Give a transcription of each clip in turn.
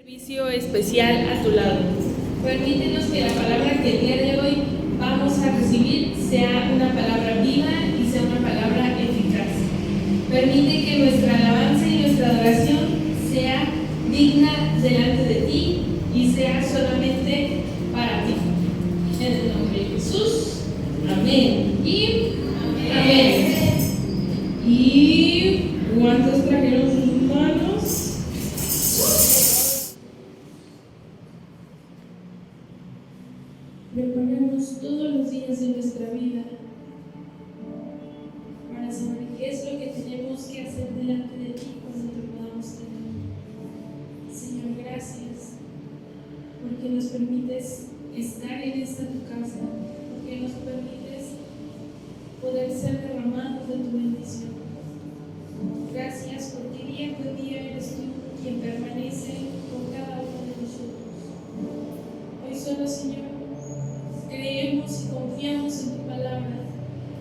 Servicio especial a tu lado. Permítenos que la palabra que el día de hoy vamos a recibir sea una palabra viva y sea una palabra eficaz. Permite que nuestra alabanza y nuestra adoración sea digna delante de ti y sea solamente para ti. En el nombre de Jesús. Amén. Y amén. ¿Y cuántos trajeron sus manos? Preparemos todos los días de nuestra vida para saber qué es lo que tenemos que hacer delante de ti cuando te podamos tener. Señor, gracias porque nos permites estar en esta tu casa, porque nos permites poder ser derramados de tu bendición. Gracias porque día con día eres tú quien permanece con cada uno de nosotros. Hoy solo, Señor, creemos y confiamos en tu palabra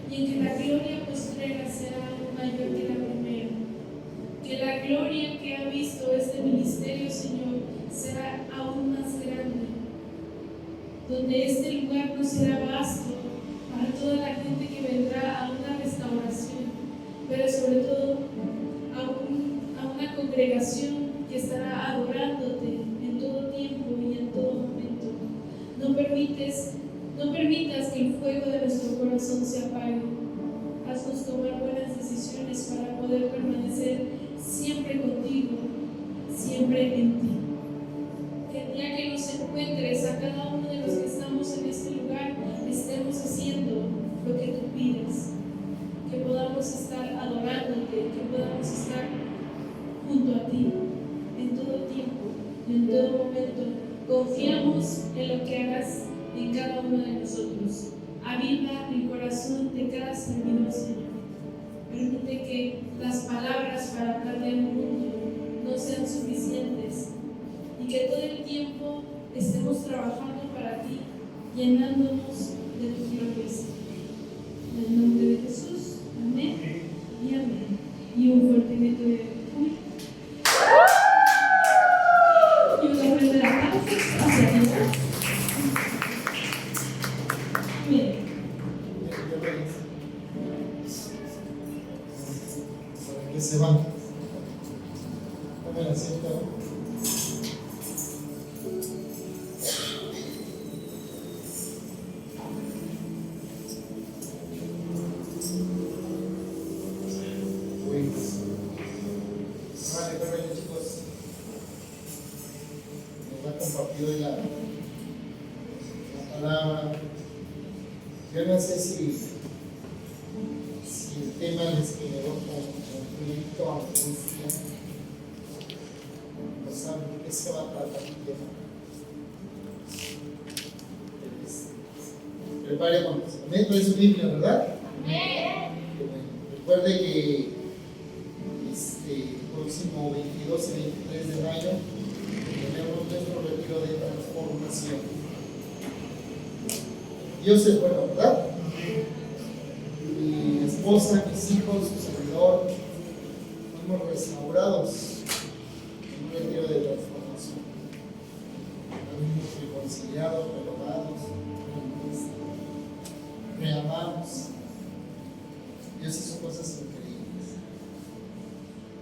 y en que la gloria postrera será aún mayor que la primera. Que la gloria que ha visto este ministerio, Señor, será aún más grande. Donde este lugar no será vasto para toda la gente que vendrá a una restauración, pero sobre todo a una congregación que estará adorándote en todo tiempo y en todo momento. No permitas que el fuego de nuestro corazón se apague. Haznos tomar buenas decisiones para poder permanecer siempre contigo, siempre en ti. Que el día que nos encuentres a cada uno de los que estamos en este lugar, estemos haciendo lo que tú pides. Que podamos estar adorándote, que podamos estar junto a ti en todo tiempo y en todo momento. Confiamos en lo que harás en cada uno de nosotros. Aviva el corazón de cada servidor, Señor. Permite que las palabras para hablarle al mundo no sean suficientes y que todo el tiempo estemos trabajando para ti, llenándonos de tu gloria, Señor. En el nombre de Jesús, amén y amén. Y un fuerte grito de uy. Y una ofrenda de aplausos hacia Dios. Amén. ¿Para qué se van? Tomen asiento. Vale, perfecto, chicos. Nos ha compartido la palabra. Yo no sé si el tema les generó conflicto, angustia. No saben de qué se va a tratar el tema. Preparémonos. Amén. Trae su Biblia, ¿verdad? Recuerde que próximo 22 y 23 de mayo tenemos nuestro retiro de transformación. Dios es bueno, ¿verdad? Mi esposa, mis hijos, su servidor, fuimos restaurados en un retiro de transformación. Fuimos reconciliados, renovados, reamamos. Dios hizo cosas increíbles.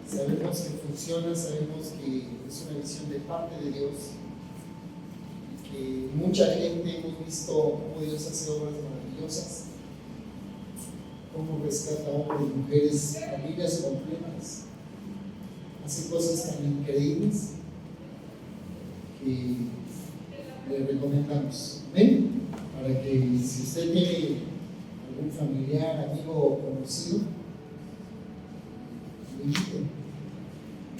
Sabemos que funciona, sabemos que es una visión de parte de Dios. Que mucha gente hemos visto cómo Dios hace obras maravillosas, cómo rescata hombres, mujeres, familias completas, hace cosas tan increíbles que le recomendamos. ¿Ven? Para que si usted tiene algún familiar, amigo o conocido, le invite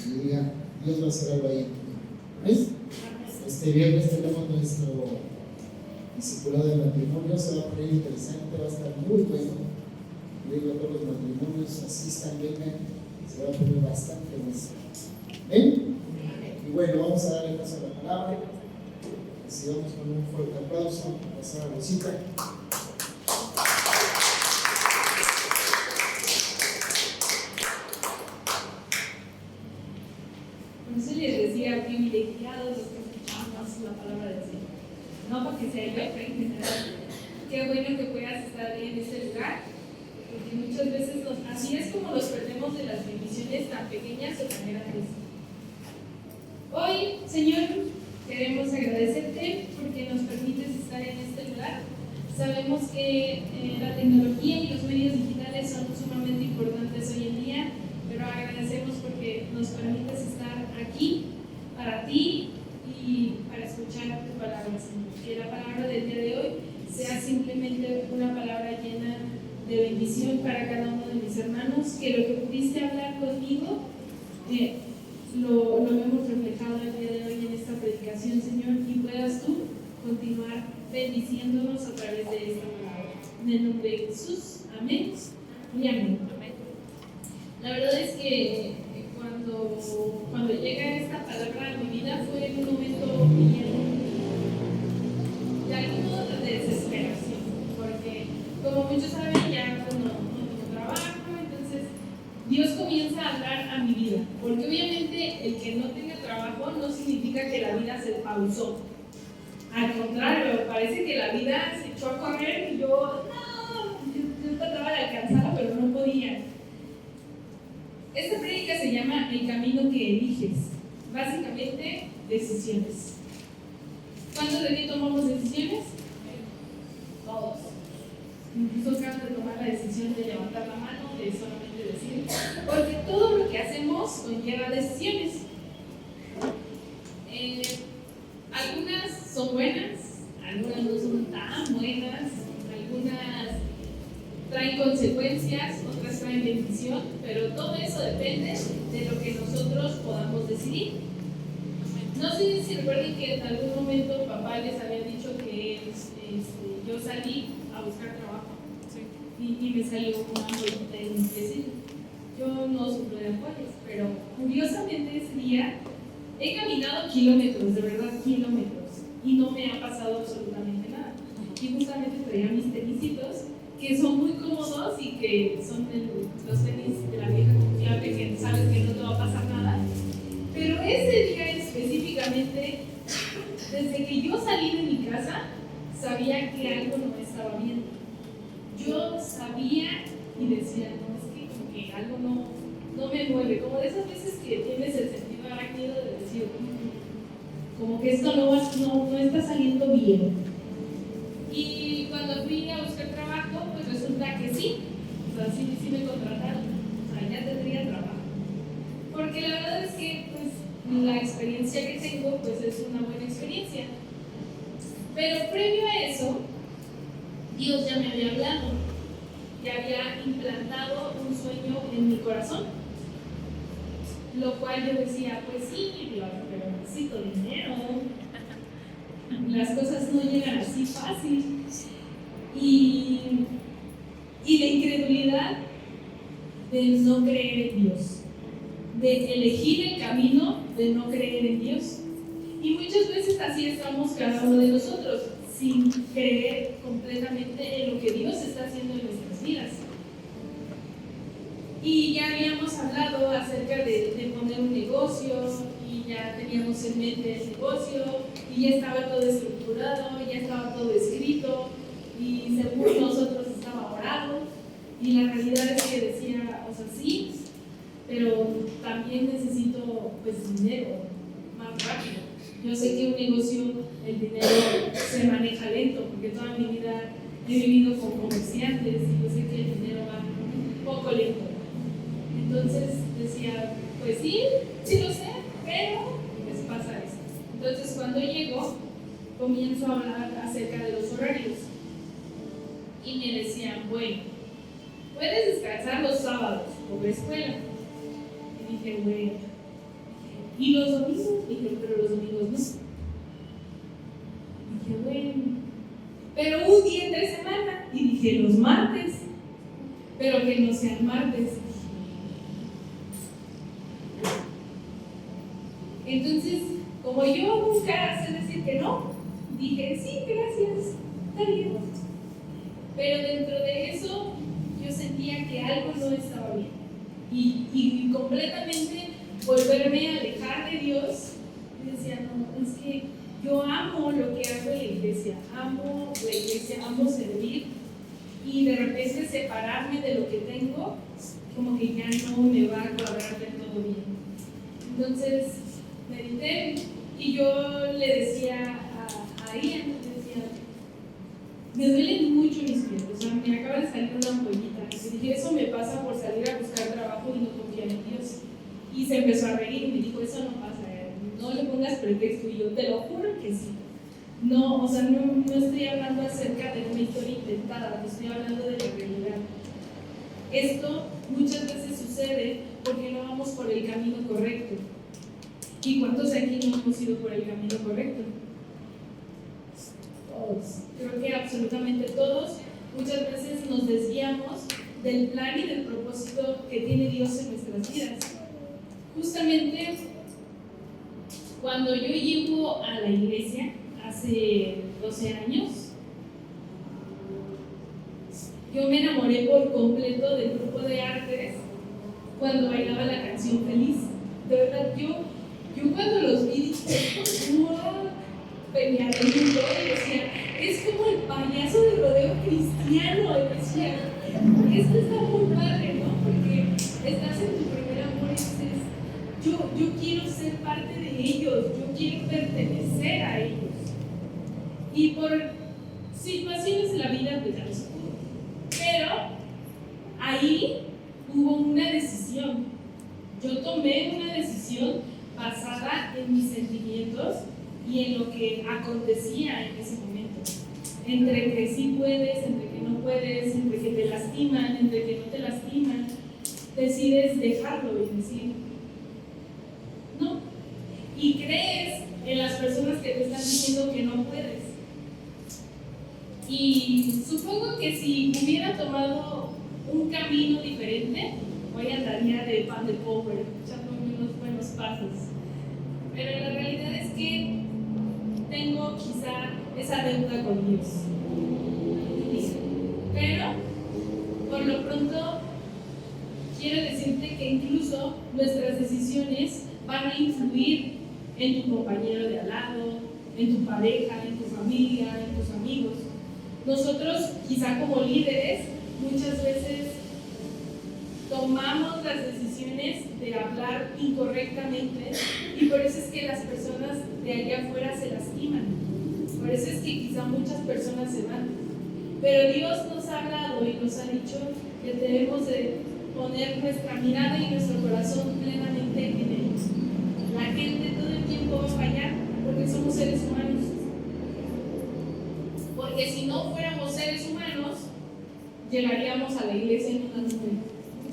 y le diga, Dios va a hacer algo ahí. ¿Ven? Este viernes tenemos nuestro discipulado de matrimonio, se va a poner interesante, va a estar muy bueno. Le digo a todos los matrimonios, asistan, vengan, se va a poner bastante bueno. ¿Ven? Y bueno, vamos a darle paso a la palabra. Recibamos con un fuerte aplauso a la señora Rosita. Por eso les decía, privilegiados bueno que puedas estar en este lugar, porque muchas veces así es como nos perdemos de las bendiciones tan pequeñas o tan grandes. Hoy, Señor, queremos agradecerte porque nos permites estar en este lugar. Sabemos que la tecnología y los medios digitales son sumamente importantes hoy en día, pero agradecemos porque nos permites estar aquí para ti y para escuchar tu palabra, Señor. Que la palabra del día de hoy sea simplemente una palabra llena de bendición para cada uno de mis hermanos, que lo que pudiste hablar conmigo lo hemos reflejado el día de hoy en esta predicación, Señor, y puedas tú continuar bendiciéndonos a través de esta palabra. En el nombre de Jesús, amén y amén. La verdad es que cuando llega esta palabra a mi vida fue en un momento de algo de desesperación, porque como muchos saben ya pues, no tengo trabajo, entonces Dios comienza a hablar a mi vida, porque obviamente el que no tenga trabajo no significa que la vida se pausó. Al contrario, parece que la vida se echó a correr y yo trataba de alcanzarla, pero no podía. Esta prédica se llama El camino que eliges. Básicamente, decisiones. ¿Cuántos de aquí tomamos decisiones? Todos. Incluso acabo de tomar la decisión de levantar la mano, de solamente decir, porque todo lo que hacemos conlleva decisiones. Algunas son buenas, algunas no son tan buenas, algunas traen consecuencias, otras traen bendición, pero todo eso depende de lo que nosotros podamos decidir. No sé si recuerden que en algún momento papá les había dicho que yo salí a buscar trabajo y me salió una ampollita en mi vecino. Yo no sufro de ampollas, pero curiosamente ese día he caminado kilómetros, de verdad kilómetros, y no me ha pasado absolutamente nada. Y justamente traía mis tenisitos, que son muy cómodos y que son los tenis de la vieja confiable, que sabes que no te va a pasar nada. Pero ese día específicamente, desde que yo salí de mi casa, sabía que algo no estaba bien. Yo sabía y decía, no, es que como que algo no me mueve, como de esas veces que tienes el sentido arácnido de decir, como que esto no está saliendo bien. Y cuando fui a buscar trabajo, pues resulta que sí, o sea, sí me contrataron, o sea, ya tendría trabajo. Porque la verdad es que pues, la experiencia que tengo pues es una buena experiencia. Pero previo a eso, Dios ya me había hablado, ya había implantado un sueño en mi corazón, lo cual yo decía, pues sí, pero necesito dinero, las cosas no llegan así fácil. Y la incredulidad de no creer en Dios, de elegir el camino de no creer en Dios. Y muchas veces así estamos cada uno de nosotros, sin creer completamente en lo que Dios está haciendo en nuestras vidas. Y ya habíamos hablado acerca de poner un negocio, y ya teníamos en mente el negocio, y ya estaba todo estructurado, ya estaba todo escrito, y según nosotros estaba orado, y la realidad es que decía, o sea, sí, pero también necesito pues dinero más rápido. Yo sé que un negocio, el dinero se maneja lento, porque toda mi vida he vivido con comerciantes y yo sé que el dinero va un poco lento. Entonces decía, pues sí lo sé, pero pues pasa esto. Entonces cuando llego, comienzo a hablar acerca de los horarios. Y me decían, bueno, puedes descansar los sábados por la escuela. Y dije, bueno. ¿Y los domingos? Dije, pero los domingos no. Dije, bueno. Pero un día entre semana. Y dije, los martes. Pero que no sean martes. Entonces, como yo nunca sé decir que no, dije, sí, gracias, está bien. Pero dentro de eso, yo sentía que algo no estaba bien. Y completamente volverme a alejar de Dios, y decía, no, es que yo amo lo que hago en la iglesia, amo servir, y de repente separarme de lo que tengo, como que ya no me va a cuadrar del todo bien. Entonces medité y yo le decía a Ian, le decía, me duelen mucho mis pies, o sea, me acaba de salir una ampollita. Y dije, eso me pasa por salir a buscar trabajo y no confiar en Dios. Y se empezó a reír y me dijo, eso no pasa, no le pongas pretexto. Y yo te lo juro que sí. No, o sea, no estoy hablando acerca de una historia inventada, estoy hablando de la realidad. Esto muchas veces sucede porque no vamos por el camino correcto. ¿Y cuántos aquí no hemos ido por el camino correcto? Todos. Creo que absolutamente todos. Muchas veces nos desviamos del plan y del propósito que tiene Dios en nuestras vidas. Justamente cuando yo llego a la iglesia hace 12 años, yo me enamoré por completo del grupo de artes cuando bailaba la canción Feliz. De verdad, yo cuando los vi dije, wow, Peñarito, y decía, es como el payaso de rodeo cristiano. Y decía, esto está muy padre, ¿no? Porque estás en tu primer amor y dices, yo quiero ser parte de ellos, yo quiero pertenecer a ellos. Y por situaciones de la vida, pues ya no se pudo. Pero ahí hubo una decisión. Yo tomé una decisión basada en mis sentimientos y en lo que acontecía en ese momento. Entre que sí puedes, entre que no puedes, entre que te lastiman, entre que no te lastiman, decides dejarlo y decir no. Y crees en las personas que te están diciendo que no puedes. Y supongo que si hubiera tomado un camino diferente, hoy andaría de pan de pobre, echándome unos buenos pasos. Pero la realidad es que tengo quizá esa deuda con Dios. Pero, por lo pronto, quiero decirte que incluso nuestras decisiones van a influir en tu compañero de al lado, en tu pareja, en tu familia, en tus amigos. Nosotros, quizá como líderes, muchas veces tomamos las decisiones de hablar incorrectamente y por eso es que las personas de allá afuera se lastiman. Por eso es que quizá muchas personas se van. Pero Dios nos ha hablado y nos ha dicho que debemos de poner nuestra mirada y nuestro corazón plenamente en Él. La gente todo el tiempo va a fallar porque somos seres humanos. Porque si no fuéramos seres humanos, llegaríamos a la iglesia en una nube.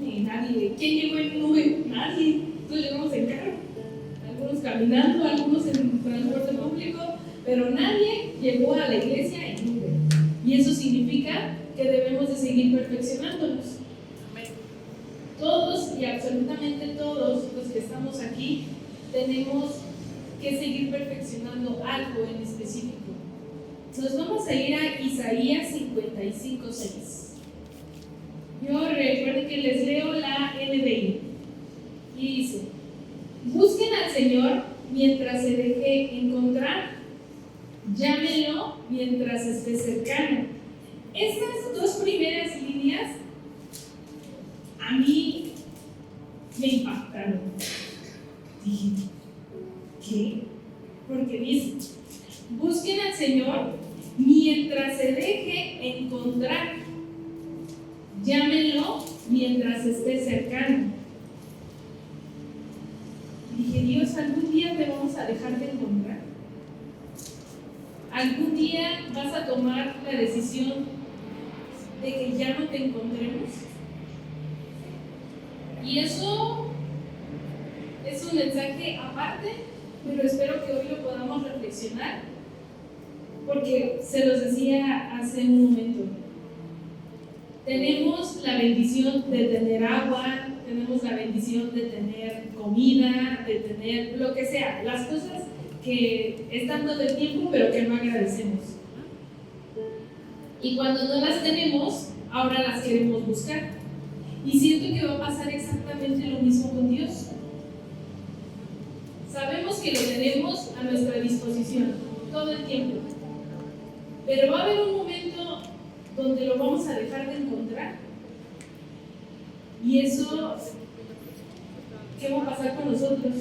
Y nadie. ¿Quién llegó en nube? Nadie. Todos llegamos en carro. Algunos caminando, algunos en transporte público, pero nadie llegó a la iglesia en nube. Y eso significa que debemos de seguir perfeccionándonos. Todos y absolutamente todos los que estamos aquí tenemos que seguir perfeccionando algo en específico. Nos vamos a ir a Isaías 55:6. Yo recuerdo que les leo la NBI y dice: busquen al Señor mientras se deje encontrar, llámenlo mientras esté cercano. Estas dos primeras líneas a mí me impactaron. Dije, ¿qué? Porque dice: busquen al Señor mientras se deje encontrar, llámenlo mientras esté cercano. Dije, Dios, ¿algún día te vamos a dejar de encontrar? ¿Algún día vas a tomar la decisión de que ya no te encontremos? Y eso es un mensaje aparte, pero espero que hoy lo podamos reflexionar, porque se los decía hace un momento. Tenemos la bendición de tener agua, tenemos la bendición de tener comida, de tener lo que sea, las cosas que están todo el tiempo, pero que no agradecemos. Y cuando no las tenemos, ahora las queremos buscar. Y siento que va a pasar exactamente lo mismo con Dios. Sabemos que lo tenemos a nuestra disposición todo el tiempo, pero va a haber un momento donde lo vamos a dejar dejar de encontrar. Y eso, ¿qué va a pasar con nosotros?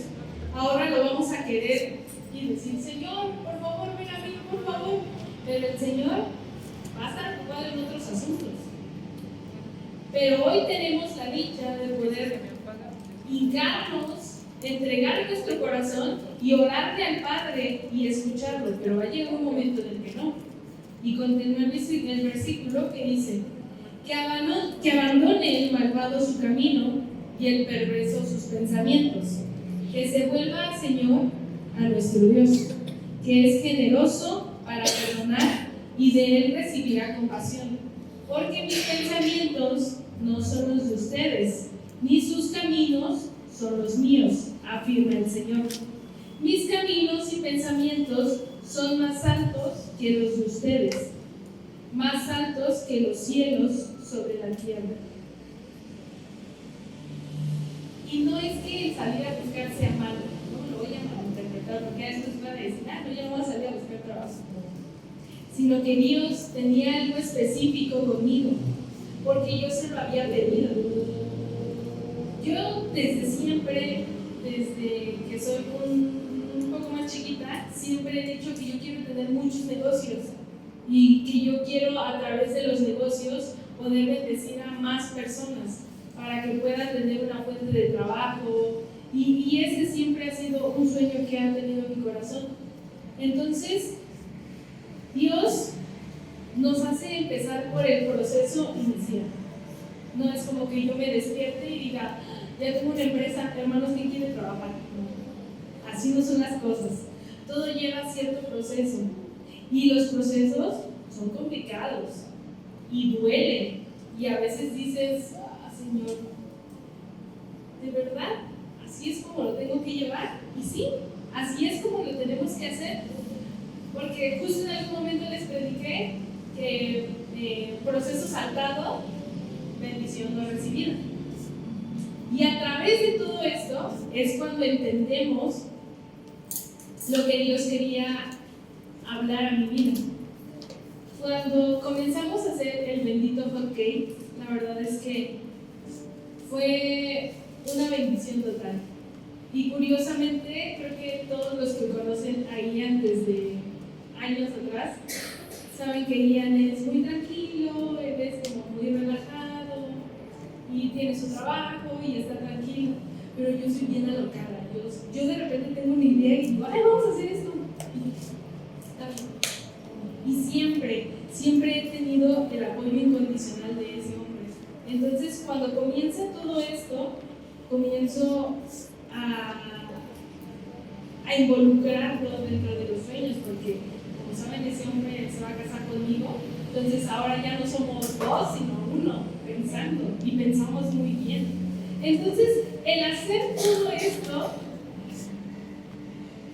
Ahora lo vamos a querer y decir, Señor, por favor, ven a mí, por favor. Pero el Señor va a estar ocupado en otros asuntos. Pero hoy tenemos la dicha de poder hincarnos, entregar nuestro corazón y orarle al Padre y escucharlo. Pero va a llegar un momento en el que no. Y continúa el versículo que dice, que abandone el malvado su camino y el perverso sus pensamientos, que se vuelva al Señor, a nuestro Dios, que es generoso para perdonar y de Él recibirá compasión, porque mis pensamientos no son los de ustedes, ni sus caminos son los míos, afirma el Señor. Mis caminos y pensamientos son más altos que los de ustedes, más altos que los cielos sobre la tierra. Y no es que el salir a buscar sea malo, no lo voy a malinterpretar, porque a esto va a decir, no, yo no voy a salir a buscar trabajo, sino que Dios tenía algo específico conmigo, porque yo se lo había pedido. Yo desde siempre, desde que soy un poco más chiquita, siempre he dicho que yo quiero tener muchos negocios y que yo quiero a través de los negocios poder bendecir a más personas para que puedan tener una fuente de trabajo y ese siempre ha sido un sueño que ha tenido mi corazón. Entonces Dios nos hace empezar por el proceso inicial. No es como que yo me despierte y diga, ya tengo una empresa, hermanos, ¿quién quiere trabajar? No. Así no son las cosas. Todo lleva cierto proceso. Y los procesos son complicados y duelen. Y a veces dices, Señor, ¿de verdad? ¿Así es como lo tengo que llevar? Y sí, así es como lo tenemos que hacer. Porque justo en algún momento les prediqué que proceso saltado, bendición no recibida. Y a través de todo esto es cuando entendemos lo que Dios quería hablar a mi vida. Cuando comenzamos a hacer el bendito hot cake, la verdad es que fue una bendición total. Y curiosamente, creo que todos los que conocen a Ian desde años atrás saben que Ian es muy tranquilo, él es como muy relajado y tiene su trabajo y está tranquilo, pero yo soy bien alocada. Yo de repente tengo una idea y digo, ay, vamos a hacer esto. Y siempre he tenido el apoyo incondicional de ese hombre. Entonces, cuando comienza todo esto, comienzo a involucrarlo dentro de los sueños, porque, como saben, ese hombre se va a casar conmigo. Entonces, ahora ya no somos dos, sino uno, pensando, y pensamos muy bien. Entonces, el hacer todo esto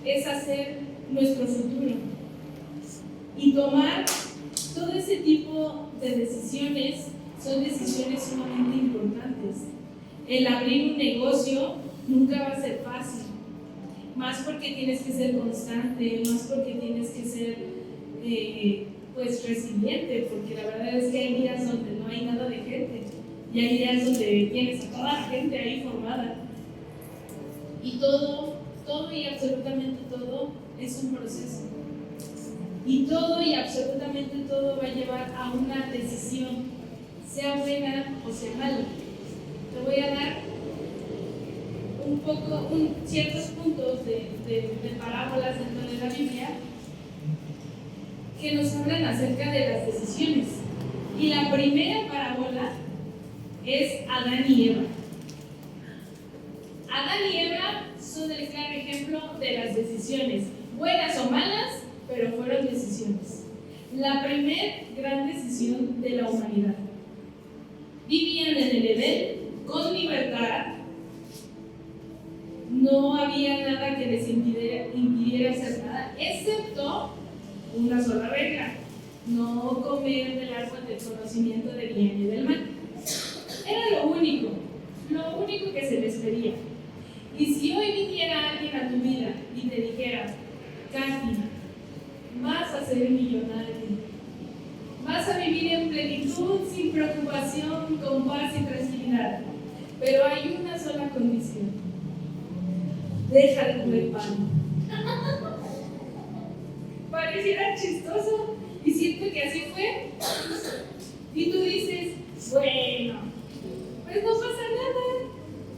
es hacer nuestro futuro y tomar todo ese tipo de decisiones. Son decisiones sumamente importantes. El abrir un negocio nunca va a ser fácil, más porque tienes que ser constante, más porque tienes que ser pues resiliente, porque la verdad es que hay días donde no hay nada de gente y hay días donde tienes a toda la gente ahí formada. Y todo y absolutamente todo es un proceso. Y todo y absolutamente todo va a llevar a una decisión, sea buena o sea mala. Te voy a dar ciertos puntos de parábolas dentro de la Biblia que nos hablan acerca de las decisiones. Y la primera parábola es Adán y Eva. Adán y Eva son el claro ejemplo de las decisiones, buenas o malas, pero fueron decisiones. La primera gran decisión de la humanidad. Vivían en el Edén con libertad, no había nada que les impidiera hacer nada, excepto una sola regla: no comer del árbol del conocimiento del bien y del mal. Era lo único que se les pedía. Y si hoy viniera alguien a tu vida y te dijera, Katy, vas a ser millonaria, vas a vivir en plenitud, sin preocupación, con paz y tranquilidad. Pero hay una sola condición: deja de comer pan. Pareciera chistoso y siento que así fue. Y tú dices, bueno, pues no pasa nada.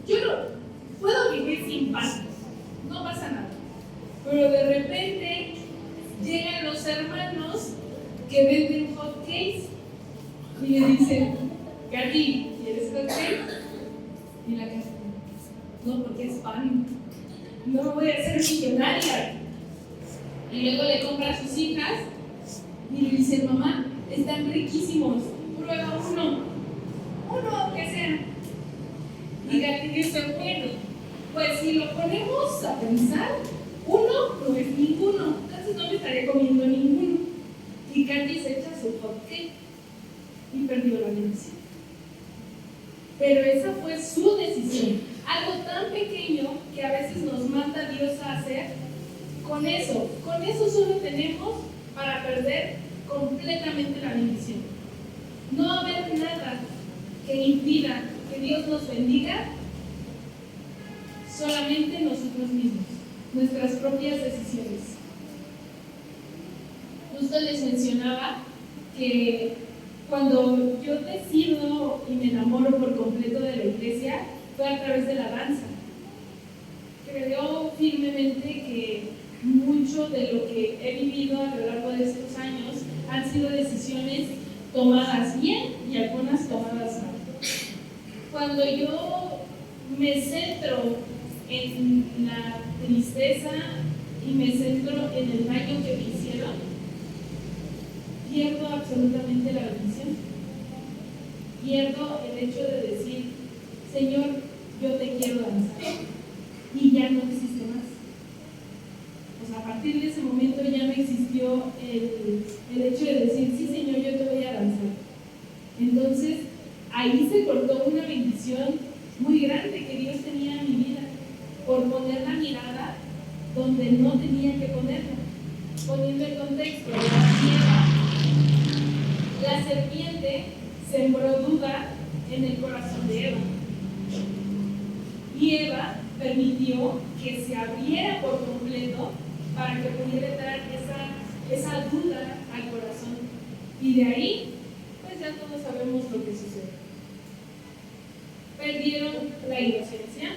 Yo no puedo vivir sin pan, no pasa nada. Pero de repente llegan los hermanos que venden hot cakes y le dicen, Katy, ¿quieres hot cake? Y la casa, no, porque es pan, no me voy a hacer millonaria. Y luego le compra a sus hijas y le dice, mamá, están riquísimos, prueba uno, aunque sea. Y Katy dice, bueno, pues si lo ponemos a pensar, uno no es ninguno, entonces no me estaré comiendo ninguno. Y Katy se echa su hot cake y perdió la bendición. Pero esa fue su decisión, algo tan pequeño que a veces nos manda Dios a hacer. Con eso solo tenemos para perder completamente la bendición. No va a haber nada que impida que Dios nos bendiga, solamente nosotros mismos, nuestras propias decisiones. Justo les mencionaba que cuando yo decido y me enamoro por completo de la iglesia, fue a través de la danza. Creo firmemente que mucho de lo que he vivido a lo largo de estos años han sido decisiones tomadas bien y algunas tomadas mal. Cuando yo me centro en la tristeza y me centro en el daño que me hicieron, pierdo absolutamente la bendición. Pierdo el hecho de decir, Señor, yo te quiero danzar, y ya no existe más. O sea, a partir de ese momento ya no existió el hecho de decir, sí, Señor, yo te voy a danzar. Entonces, ahí se cortó una bendición muy grande que Dios tenía en mi vida, por poner la mirada donde no tenía que ponerla. Poniendo el contexto, la serpiente sembró duda en el corazón de Eva. Y Eva permitió que se abriera por completo para que pudiera entrar esa duda al corazón. Y de ahí, pues ya todos sabemos lo que sucede. Perdieron la inocencia,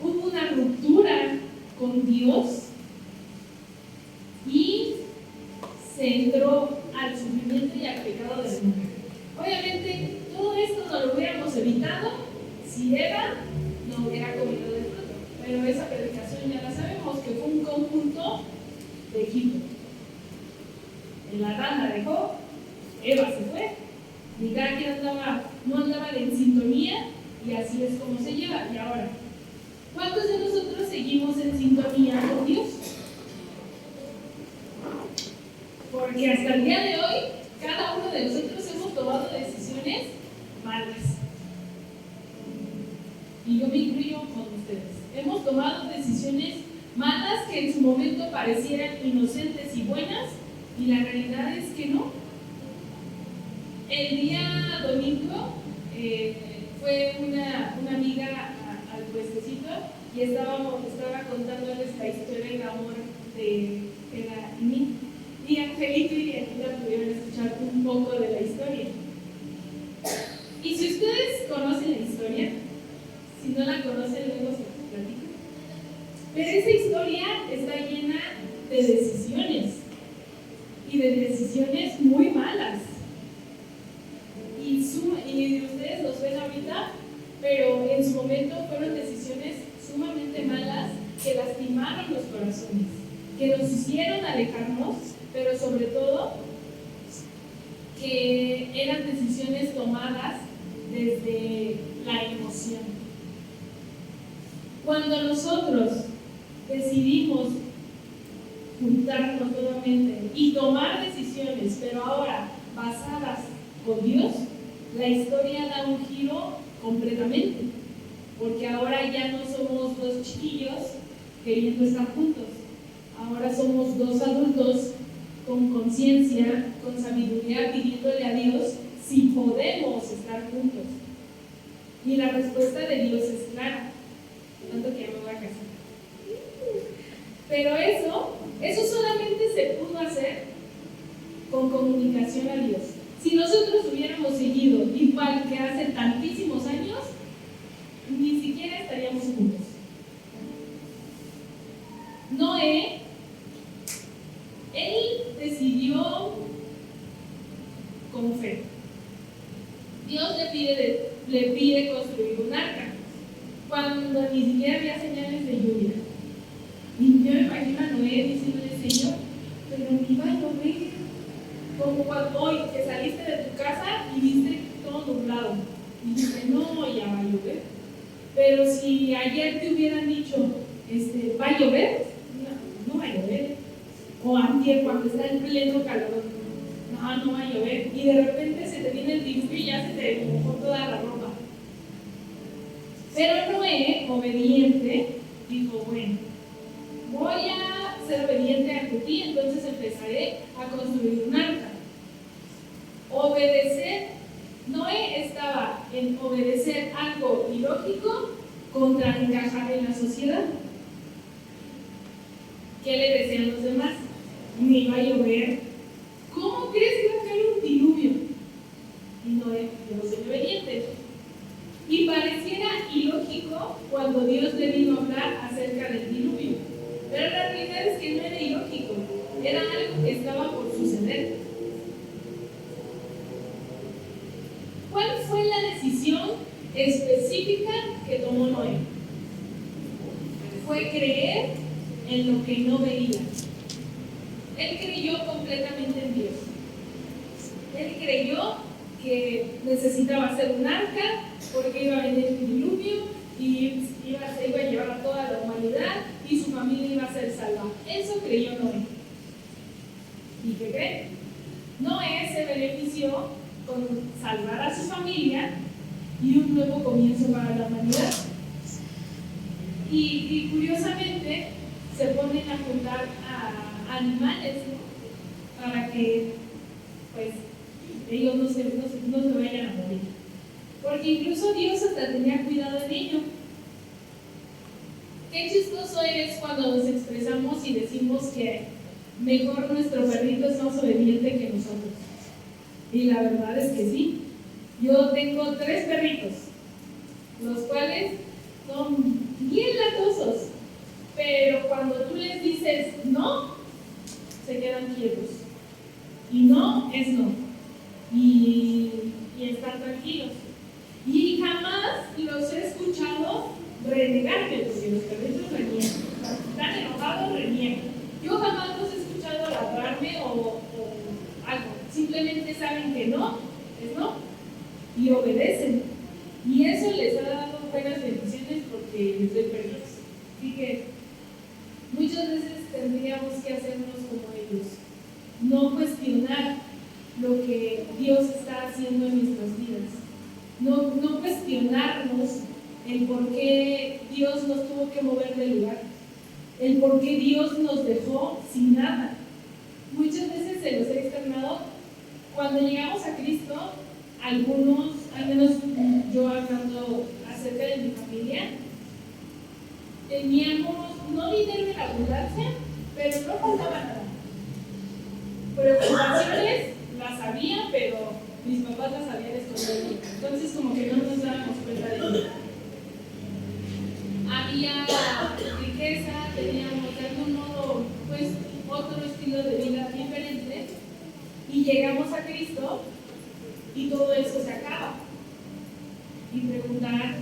hubo una ruptura con Dios y se entró al sufrimiento y al pecado del mundo. Obviamente, todo esto no lo hubiéramos evitado si Eva no hubiera comido del fruto. Pero esa predicación ya la sabemos, que fue un conjunto de equipo. En la rana dejó, Eva se fue, y cada quien no andaban en sintonía, y así es como se lleva. Y ahora, ¿cuántos de nosotros seguimos en sintonía con Dios? Porque hasta el día de hoy, cada uno de nosotros hemos tomado decisiones malas. Y yo me incluyo con ustedes. Hemos tomado decisiones malas que en su momento parecieran inocentes y buenas, y la realidad es que no. El día domingo fue una amiga al puestecito y estaba contándoles la historia de amor de Eda y mí. Y Angelito y Angelita pudieron escuchar un poco de la historia. Y si ustedes conocen la historia, si no la conocen, luego se los platico. Pero esa historia está llena de decisiones, y de decisiones muy malas. Y ustedes los ven ahorita, pero en su momento fueron decisiones sumamente malas que lastimaron los corazones, que nos hicieron alejarnos, pero sobre todo que eran decisiones tomadas desde la emoción. Cuando nosotros decidimos juntarnos nuevamente y tomar decisiones, pero ahora basadas con Dios, la historia da un giro completamente, porque ahora ya no somos dos chiquillos queriendo estar juntos, ahora somos dos adultos con conciencia, con sabiduría, pidiéndole a Dios si podemos estar juntos. Y la respuesta de Dios es clara, tanto que ya me voy a casar. Pero eso solamente se pudo hacer con comunicación a Dios. Si nosotros hubiéramos seguido igual que hace tantísimos años, ni siquiera estaríamos juntos. Noé, él decidió con fe. Dios le pide construir un arca cuando ni siquiera había señales de lluvia. Y yo me imagino a Noé diciéndole: Señor, pero ni va a llover. Como cuando hoy que saliste de tu casa y viste todo nublado. Y dices: no, ya va a llover. Pero si ayer te hubieran dicho, ¿va a llover? No va a llover. O antier, cuando está en pleno calor, no va a llover. Y de repente se te viene el diluvio y ya se te mojó toda la ropa. Pero Noé, obediente, dijo: bueno, voy a ser obediente a ti, entonces empezaré a construir un arca. Obedecer. Noé estaba en obedecer algo ilógico contra encajar en la sociedad. ¿Qué le decían los demás? Ni va a llover. ¿Cómo crees que va a caer un diluvio? Y Noé, yo soy obediente. Y pareciera ilógico cuando Dios le vino a hablar acerca del diluvio. Pero la realidad es que no era ilógico, era algo que estaba por suceder. ¿Cuál fue la decisión específica que tomó Noé? Fue creer en lo que no veía. Él creyó completamente en Dios. Él creyó que necesitaba hacer un arca porque iba a venir el diluvio y se iba a llevar a toda la humanidad y su familia iba a ser salva. Eso creyó Noé. ¿Y qué creen? Noé se benefició con salvar a su familia y un nuevo comienzo para la humanidad. Y curiosamente se ponen a juntar a animales, ¿no? Para que pues ellos no se vayan a morir. Porque incluso Dios hasta tenía cuidado de ellos. Qué chistoso es cuando nos expresamos y decimos que mejor nuestro perrito es más obediente que nosotros. Y la verdad es que sí. Yo tengo 3 perritos, los cuales son bien latosos, pero cuando tú les dices no, se quedan quietos. Y no es no. Y están tranquilos. Y jamás los he escuchado renegarme, porque los perritos reniegan. Cuando están enojados, reniegan. Yo jamás los he escuchado ladrarme o algo. Simplemente saben que no es no y obedecen. Y eso les ha dado buenas bendiciones porque les doy permiso. Así que muchas veces tendríamos que hacernos como ellos. No cuestionar lo que Dios está haciendo en nuestras vidas. No cuestionarnos el por qué Dios nos tuvo que mover del lugar. El por qué Dios nos dejó sin nada. Muchas veces se los he externado. Cuando llegamos a Cristo, algunos, al menos yo hablando acerca de mi familia, teníamos, no dinero en abundancia, pero no faltaba nada. Preocupaciones las había, pero mis papás las habían escondido. Entonces como que no nos dábamos cuenta de ello. Había riqueza, teníamos de algún modo pues otro estilo de vida diferente. Y llegamos a Cristo y todo eso se acaba. Y preguntar,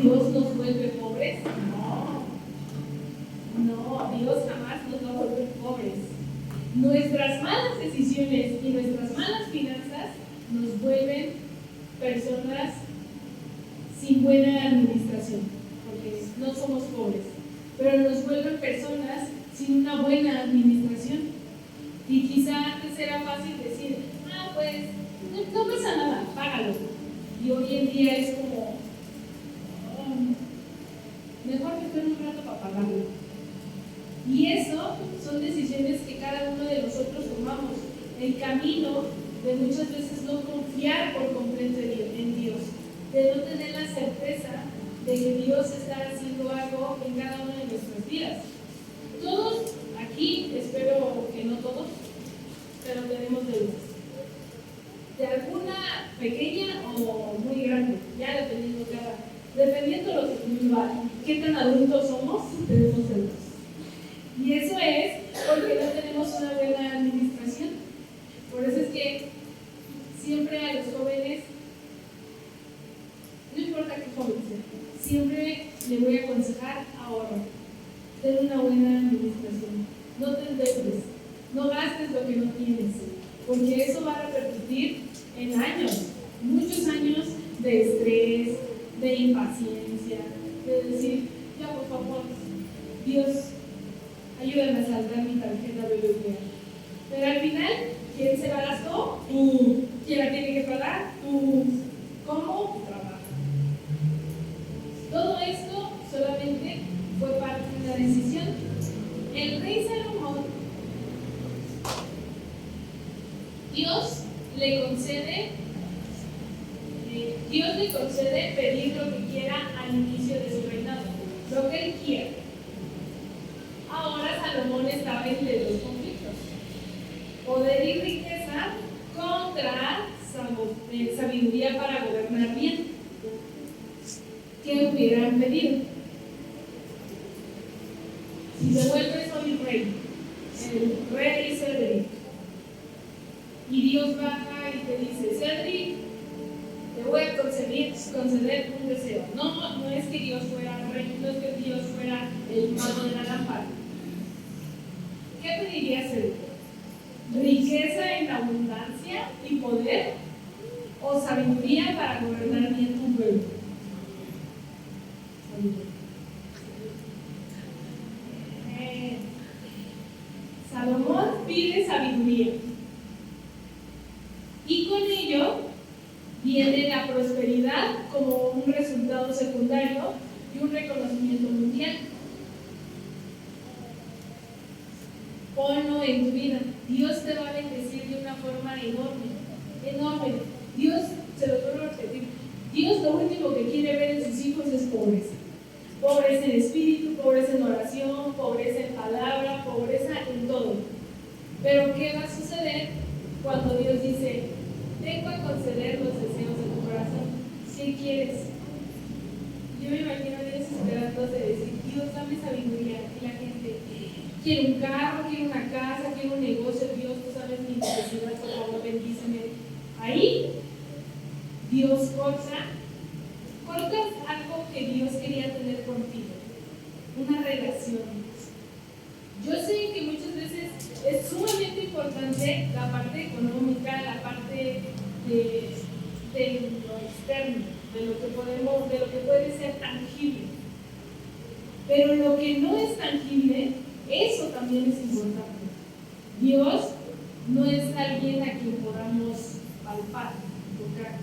¿Dios nos vuelve pobres? No, Dios jamás nos va a volver pobres. Nuestras malas decisiones y nuestras malas finanzas nos vuelven personas sin buena administración, porque no somos pobres, pero nos vuelven personas sin una buena administración. Y quizá antes era fácil decir, pues no pasa nada, págalo. Y hoy en día es como, mejor que espero un rato para pagarlo. Y eso son decisiones que cada uno de nosotros tomamos. el camino de muchas veces no confiar por completo en Dios, de no tener la certeza de que Dios está haciendo algo en cada una de nuestras vidas. Todos aquí, espero que no todos, pero tenemos deudas. De alguna pequeña o muy grande, ya dependiendo de lo que qué tan adultos somos, tenemos deudas. Y eso es porque no tenemos una buena administración. Por eso es que siempre a los jóvenes, no importa qué joven sea, siempre le voy a aconsejar ahorrar, ten una buena administración, no te endeudes, no gastes lo que no tienes, porque eso va a repercutir en años, muchos años de estrés, de impaciencia, de decir, ya por favor, Dios, ayúdame a saldar mi tarjeta BBVA. Pero al final, ¿quién se la gastó? Tú. ¿Quién la tiene que pagar? Tú. ¿Cómo? Tu trabajo. Todo esto solamente fue parte de la decisión. El rey Salomón, Dios le concede pedir lo que quiera al inicio de su reinado, lo que él quiera. Ahora Salomón estaba entre dos conflictos: poder y riqueza contra sabiduría para gobernar bien. ¿Qué hubieran pedido? Si se vuelve hoy rey, el rey Cedric, y Dios baja y te dice, Cedric, te voy a conceder un deseo. No es que Dios fuera rey, no es que Dios fuera el mago de la lámpara. ¿Qué pediría Cedric? ¿Riqueza en abundancia y poder? ¿O sabiduría para gobernar bien tu pueblo? Salomón pide sabiduría. Y con ello viene la prosperidad como un resultado secundario y un reconocimiento mundial. Ponlo en tu vida. Dios te va a bendecir de una forma enorme. Dios, se lo vuelvo a repetir, Dios lo último que quiere ver en sus hijos es pobreza. Pobreza en espíritu, pobreza en oración, pobreza en palabra, pobreza en todo. Pero ¿qué va a suceder cuando Dios dice, vengo a conceder los deseos de tu corazón? ¿Qué quieres? Yo me imagino a Dios esperándose decir, Dios, dame sabiduría. Y la gente, quiere un carro, quiere una casa, quiere un negocio. Dios, tú sabes mi necesidad, por favor, bendíceme. Ahí, Dios cortas algo que Dios quería tener contigo, una relación. Yo sé que muchas veces es sumamente importante la parte económica, la parte de lo externo, de lo que puede ser tangible. Pero lo que no es tangible, eso también es importante. Dios no es alguien a quien podamos palpar, tocar,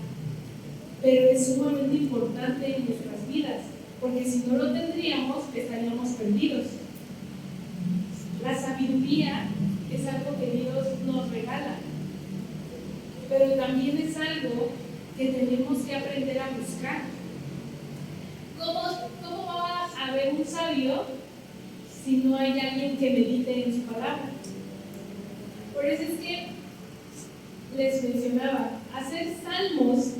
pero es sumamente importante en nuestras vidas, porque si no lo tendríamos, estaríamos perdidos. La sabiduría es algo que Dios nos regala, pero también es algo que tenemos que aprender a buscar. ¿Cómo va a haber un sabio si no hay alguien que medite en su palabra? Por eso es que les mencionaba, hacer salmos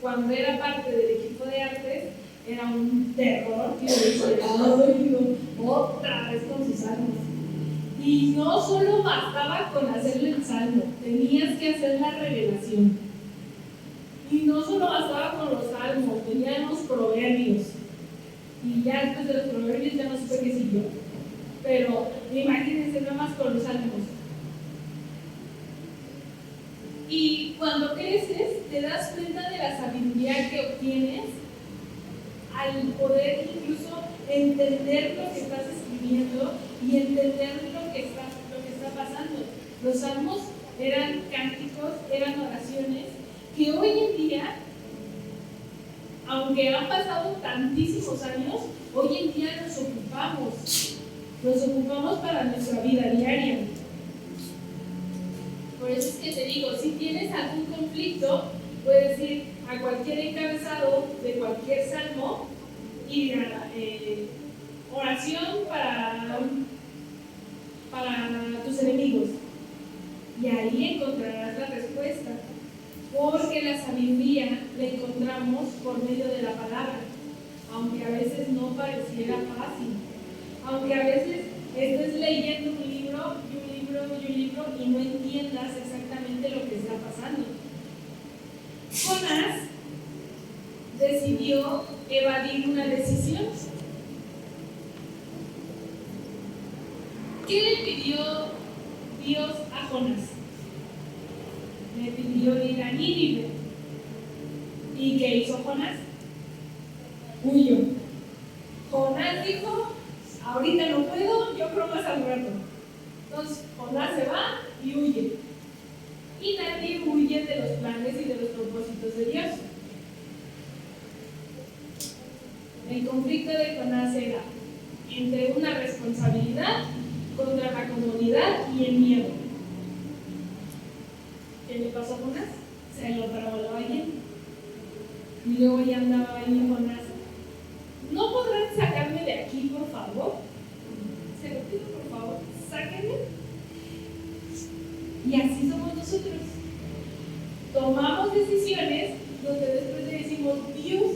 cuando era parte del equipo de artes era un terror, que otra vez con sus salmos. Y no solo bastaba con hacerle el salmo, tenías que hacer la revelación. Y no solo bastaba con los salmos, teníamos proverbios. Y ya después de los proverbios ya no supe qué siguió. Pero imagínense nada más con los salmos. Y cuando creces, te das cuenta de la sabiduría que obtienes al poder incluso entender lo que estás escribiendo y entender lo que está pasando. Los salmos eran cánticos, eran oraciones que hoy en día, aunque han pasado tantísimos años, hoy en día los ocupamos para nuestra vida diaria. Por eso es que te digo, si tienes algún conflicto, puedes ir a cualquier encabezado de cualquier salmo y dirá, oración para tus enemigos. Y ahí encontrarás la respuesta. Porque la sabiduría la encontramos por medio de la palabra. Aunque a veces no pareciera fácil. Aunque a veces estés leyendo un libro y no entiendas exactamente lo que está pasando. Jonás decidió evadir una decisión. ¿Qué le pidió Dios a Jonás? Le pidió ir a Nínive. ¿Y qué hizo Jonás? Huyó. Jonás dijo, ahorita no puedo, yo creo más al rato. Entonces Jonás se va y huye. Y nadie huye de los planes y de los propósitos de Dios. El conflicto de Jonás era entre una responsabilidad contra la comodidad y el miedo. ¿Qué le pasó a Jonás? Se lo tragó la ballena. Y luego ya andaba ahí Jonás. ¿No podrán sacarme de aquí, por favor? Se lo pido, por favor, sáquenme. Y así somos nosotros. Tomamos decisiones donde después le decimos, Dios,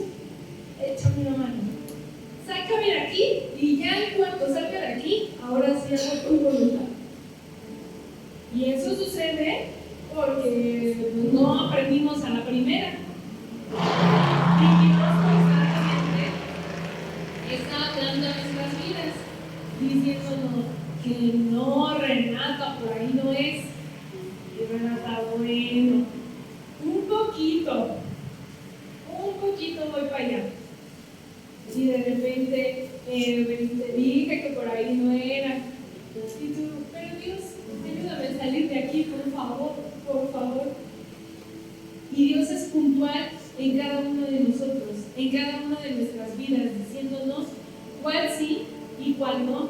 échame una mano. Sácame de aquí y ya en cuanto salga de aquí, ahora sí hago tu voluntad. Y eso sucede porque no aprendimos a la primera. Y Dios constantemente está hablando a nuestras vidas, diciéndonos que no, Renata, por ahí no es. Y Renata, bueno, un poquito voy para allá. Y de repente te dije que por ahí no era. Y tú, pero Dios, ayúdame a salir de aquí, por favor, por favor. Y Dios es puntual en cada uno de nosotros, en cada una de nuestras vidas, diciéndonos cuál sí y cuál no.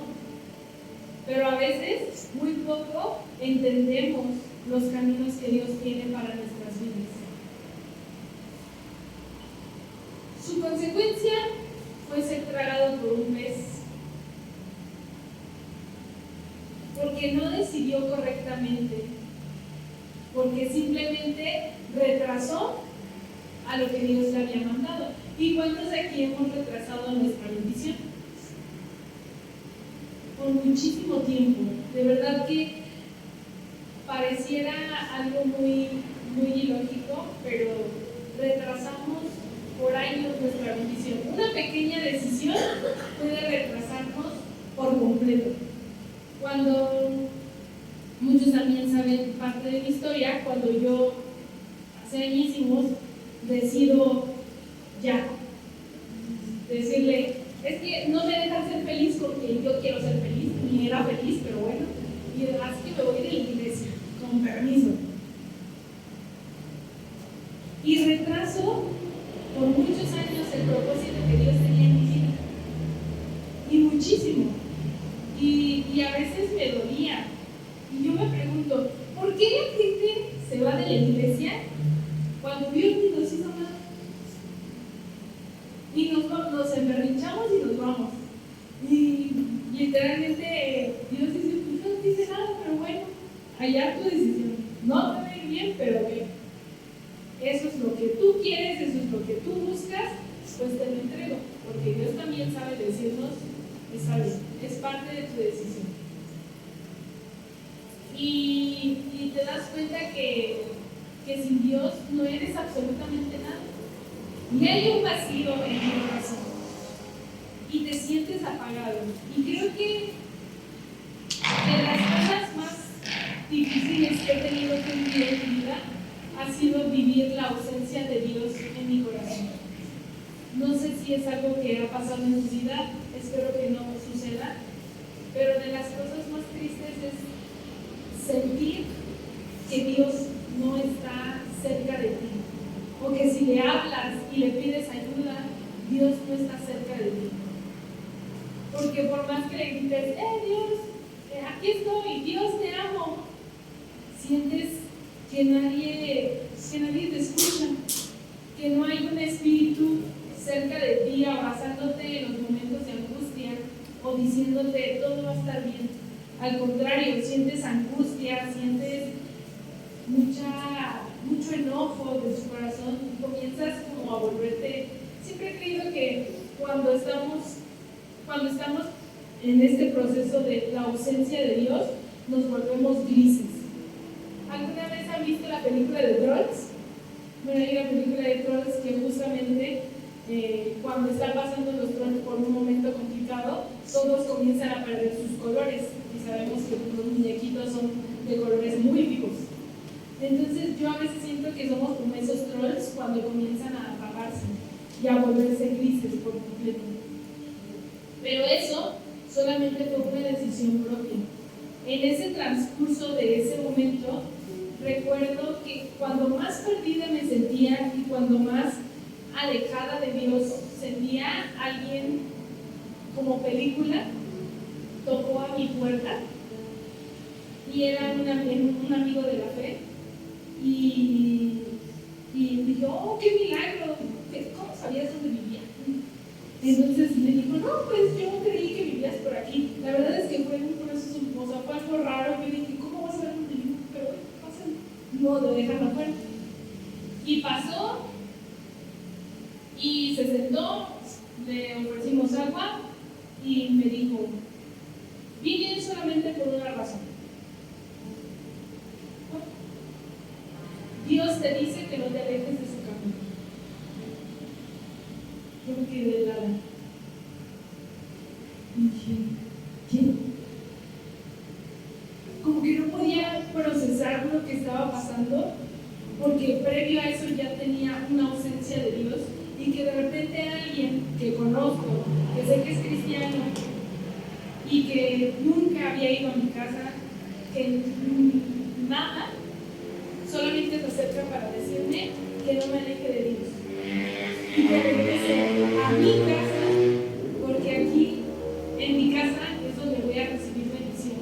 Pero a veces, muy poco, entendemos los caminos que Dios tiene para nuestras vidas. Su consecuencia fue ser tragado por un pez, porque no decidió correctamente, porque simplemente retrasó a lo que Dios le había mandado. ¿Y cuántos de aquí hemos retrasado nuestra bendición? Por muchísimo tiempo. De verdad que pareciera algo muy, muy ilógico, pero retrasamos por años nuestra bendición. Una pequeña decisión puede retrasarnos por completo. Cuando muchos también saben parte de mi historia, cuando yo hace añísimos decido ya decirle, es que no me dejan ser feliz porque yo quiero ser feliz, ni era feliz, pero bueno, y así que me voy de la iglesia, con permiso. Y retraso por muchos años el propósito que Dios tenía en mi vida. Y muchísimo. Y a veces me dolía. Y yo me pregunto, ¿por qué la gente se va de la iglesia cuando Dios ni nos hizo nada? Y nos emberrinchamos y nos vamos. Y literalmente Dios dice, pues no te dice nada, pero bueno, allá tu decisión. No te va a ir bien, pero ve. Eso es lo que tú quieres, eso es lo que tú buscas, pues te lo entrego. Porque Dios también sabe decirnos, está bien, es parte de tu decisión. Y te das cuenta que sin Dios no eres absolutamente nada. Y hay un vacío en tu corazón. Y te sientes apagado. Y creo que de las cosas más difíciles que he tenido que vivir en mi vida ha sido vivir la ausencia de Dios en mi corazón. No sé si es algo que ha pasado en tu vida, espero que no suceda, pero de las cosas más tristes es sentir que Dios no está cerca de ti, o que si le hablas y le pides ayuda, Dios no está cerca de ti. Porque por más que le grites, Dios, aquí estoy, Dios te amo, sientes que nadie te escucha, que no hay un espíritu cerca de ti abrazándote en los momentos de angustia o diciéndote todo va a estar bien. Al contrario, sientes angustia, sientes mucho enojo de tu corazón y comienzas como a volverte. Siempre he creído que cuando estamos en este proceso de la ausencia de Dios, nos volvemos grises. ¿Alguna vez han visto la película de Trolls? Bueno, hay una película de Trolls que justamente cuando están pasando los trolls por un momento complicado, todos comienzan a perder sus colores y sabemos que los muñequitos son de colores muy vivos. Entonces yo a veces siento que somos como esos trolls cuando comienzan a apagarse y a volverse grises por completo. Pero eso solamente fue una decisión propia. En ese transcurso de ese momento, recuerdo que cuando más perdida me sentía y cuando más alejada de Dios sentía, alguien como película tocó a mi puerta y era un amigo de la fe y dijo, oh, qué milagro, ¿cómo sabías dónde vivía? Entonces me dijo, no, pues yo creí que vivías por aquí. La verdad es que fue un proceso, o sea, fue algo raro. Yo dije, ¿cómo vas a ver dónde vivo? Pero bueno, pasa, no, de dejarlo afuera. Y pasó y se sentó, le ofrecimos agua y me dijo, vine solamente por una razón. Dios te dice que no te alejes de su camino. Yo me quedé helada. Y dije, ¿qué? Como que no podía procesar lo que estaba pasando, porque previo a eso ya tenía una ausencia de Dios, y que de repente alguien que conozco, que sé que es cristiano, y que nunca había ido a mi casa, que nada, solamente se acerca para decirme que no me aleje de Dios. Y que regrese a mi casa, porque aquí, en mi casa, es donde voy a recibir bendición.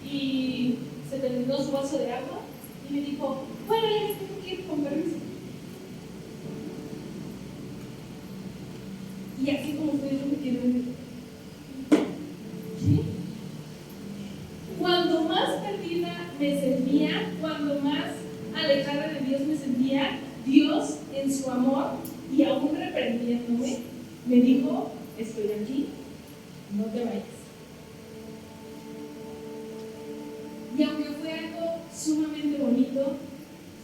Y se terminó su vaso de agua y me dijo, bueno, ya me tengo que ir con permiso. Y así como ustedes, yo me quedé. ¿Sí? Cuando más perdida me sentía, cuando más alejada de Dios me sentía, Dios en su amor y aún reprendiéndome me dijo, estoy aquí, no te vayas. Y aunque fue algo sumamente bonito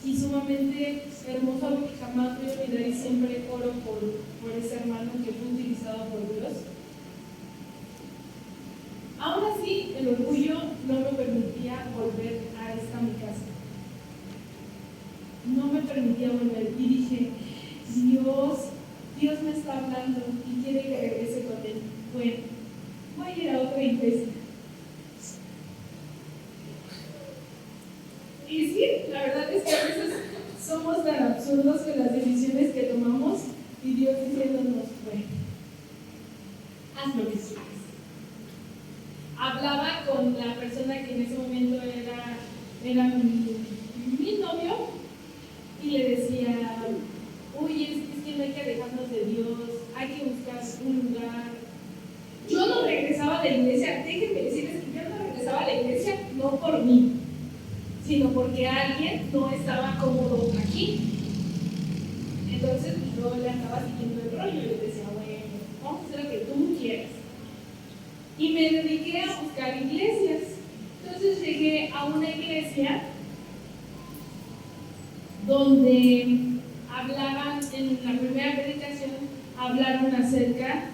y sumamente hermoso, algo que jamás voy a olvidar y siempre oro por ese hermano que fue utilizado por Dios, aún así el orgullo no me permitía volver a esta mi casa. No me permitía volver y dije, Dios me está hablando y quiere que regrese con él. Bueno, voy a ir a otra iglesia. Y sí, la verdad es que a veces somos tan absurdos con las decisiones que tomamos y Dios diciéndonos, bueno, haz lo que quieras. Hablaba con la persona que en ese momento era mi novio y le decía, uy, es que no hay que alejarnos de Dios, hay que buscar un lugar. Yo no regresaba a la iglesia, déjenme decirles que yo no regresaba a la iglesia no por mí, sino porque alguien no estaba cómodo aquí. Entonces yo le andaba siguiendo el rollo y le decía, bueno, vamos a hacer lo que tú quieras. Y me dediqué a buscar iglesias. Entonces llegué a una iglesia donde hablaban, en la primera predicación, hablaron acerca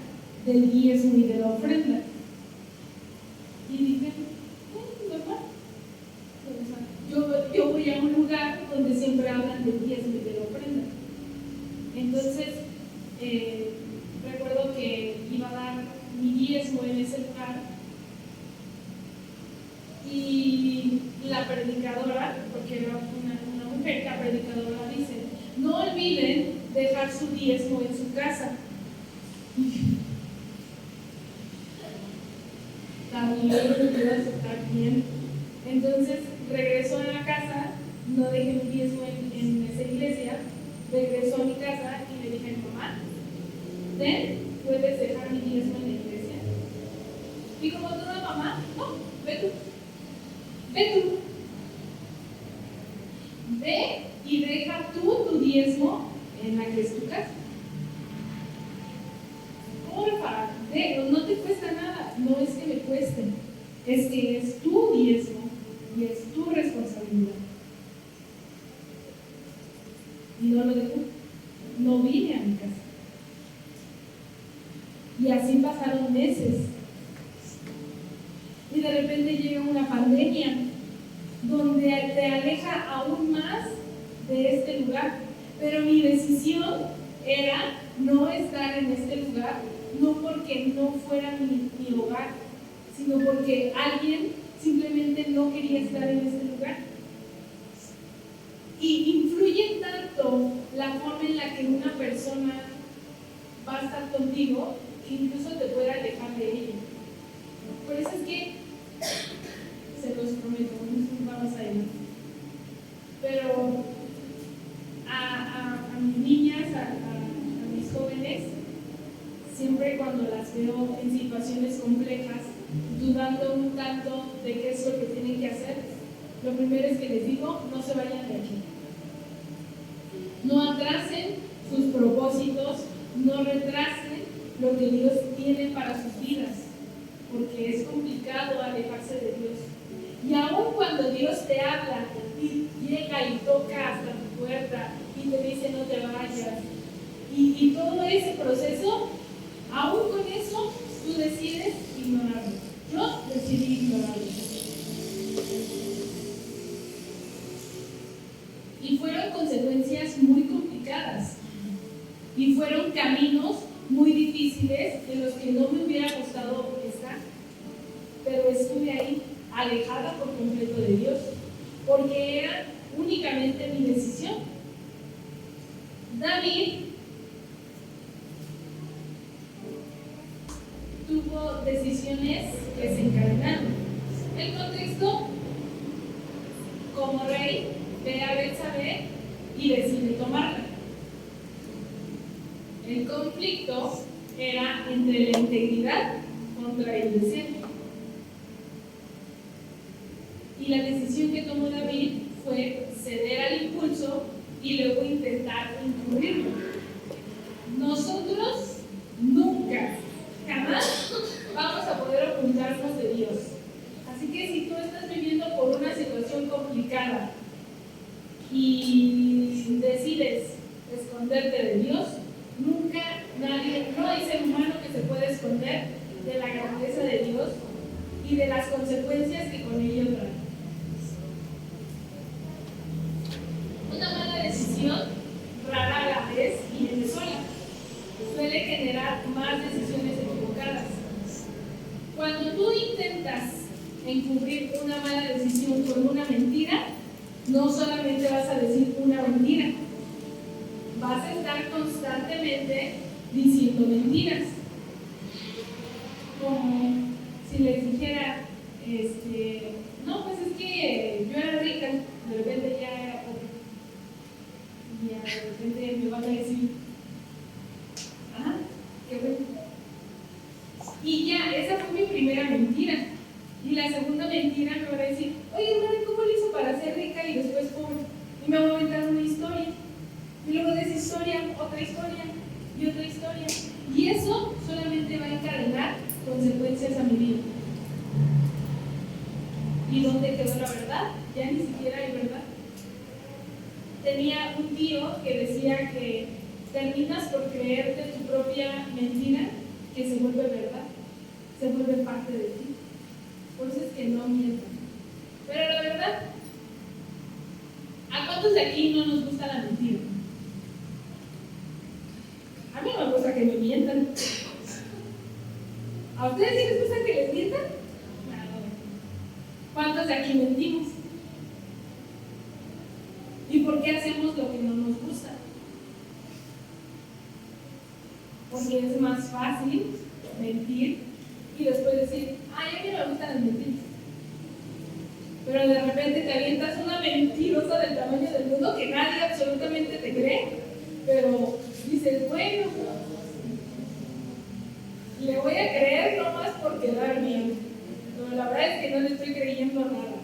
del diezmo y de la ofrenda. Y dije, normal. Yo voy a un lugar donde siempre hablan del diezmo y de la ofrenda. Entonces, recuerdo que iba a dar mi diezmo en ese lugar y la predicadora, porque era una mujer, la predicadora dice, no olviden dejar su diezmo en su casa. También quiero aceptar Bien. Entonces regresó a la casa, no dejé mi diezmo en esa iglesia, regresó a mi casa y le dije: mamá, ¿puedes dejar mi diezmo en la iglesia? Y como toda mamá, no, ve tú. Ve y deja tú tu diezmo en la que es tu casa. Porfa, no te cuesta nada, no es que me cueste, es que es tu diezmo y es tu responsabilidad. Y no lo dejó, no vine a mi casa. Y así pasaron meses. Y de repente llega una pandemia donde te aleja aún más de este lugar. Pero mi decisión era no estar en este lugar, no porque no fuera mi hogar, sino porque alguien simplemente no quería estar en este lugar. Y influye tanto la forma en la que una persona va a estar contigo que incluso te puede alejar de ella. Por eso es que, se los prometo, vamos a ir. Pero a mis niñas, a mis jóvenes, siempre cuando las veo en situaciones complejas, dudando un tanto de qué es lo que tienen que hacer, lo primero es que les digo: no se vayan de aquí. No atrasen sus propósitos, no retrasen lo que Dios tiene para sus vidas, porque es complicado alejarse de Dios. Y aun cuando Dios te habla y llega y toca hasta tu puerta y te dice: no te vayas, y todo ese proceso, aún con eso, tú decides ignorarlo. Yo decidí ignorarlo. Y fueron consecuencias muy complicadas. Y fueron caminos muy difíciles en los que no me hubiera gustado estar. Pero estuve ahí, alejada por completo de Dios, porque era únicamente mi decisión. David tuvo decisiones que se encadenaron. El contexto: como rey, ve a Betsabé y decide tomarla. El conflicto era entre la integridad contra el deseo. Y la decisión que tomó David fue ceder al impulso y luego intentar encubrirlo. Nosotros nunca, jamás vamos a poder ocultarnos de Dios. Así que si tú estás viviendo por una situación complicada y decides esconderte de Dios, nunca nadie, no hay ser humano que se pueda esconder de la grandeza de Dios y de las consecuencias que con ello trae. Una mala decisión rara la vez viene sola. Suele generar más decisiones equivocadas. Cuando tú intentas encubrir una mala decisión con una mentira, no solamente vas a decir una mentira, vas a estar constantemente diciendo mentiras. Como si les dijera, no, pues es que yo era rica, de repente ya era pobre. Y de repente me van a decir: ajá, qué bueno. Y ya, esa fue mi primera mentira. Y la segunda mentira me van a decir: oye, madre, ¿cómo lo hizo para ser rica y después pobre? Y me va a inventar una historia. Y luego de esa historia, otra historia y otra historia. Y eso solamente va a encadenar consecuencias a mi vida. ¿Y dónde quedó la verdad? Ya ni siquiera hay verdad. Tenía un tío que decía que terminas por creerte tu propia mentira, que se vuelve verdad, se vuelve parte de ti. Por eso es que no mientan. Pero la verdad, ¿a cuántos de aquí no nos gusta la mentira? A mí no me gusta que me mientan. ¿A ustedes sí les gusta que les mientan? No. ¿Cuántos de aquí mentimos? ¿Y por qué hacemos lo que no nos gusta? Porque es más fácil mentir y después decir: ay, a mí no me gustan las mentiras. pero de repente te avientas una mentirosa del tamaño del mundo que nadie absolutamente te cree, pero dices, bueno, le voy a creer nomás por quedar bien, pero la verdad es que no le estoy creyendo nada.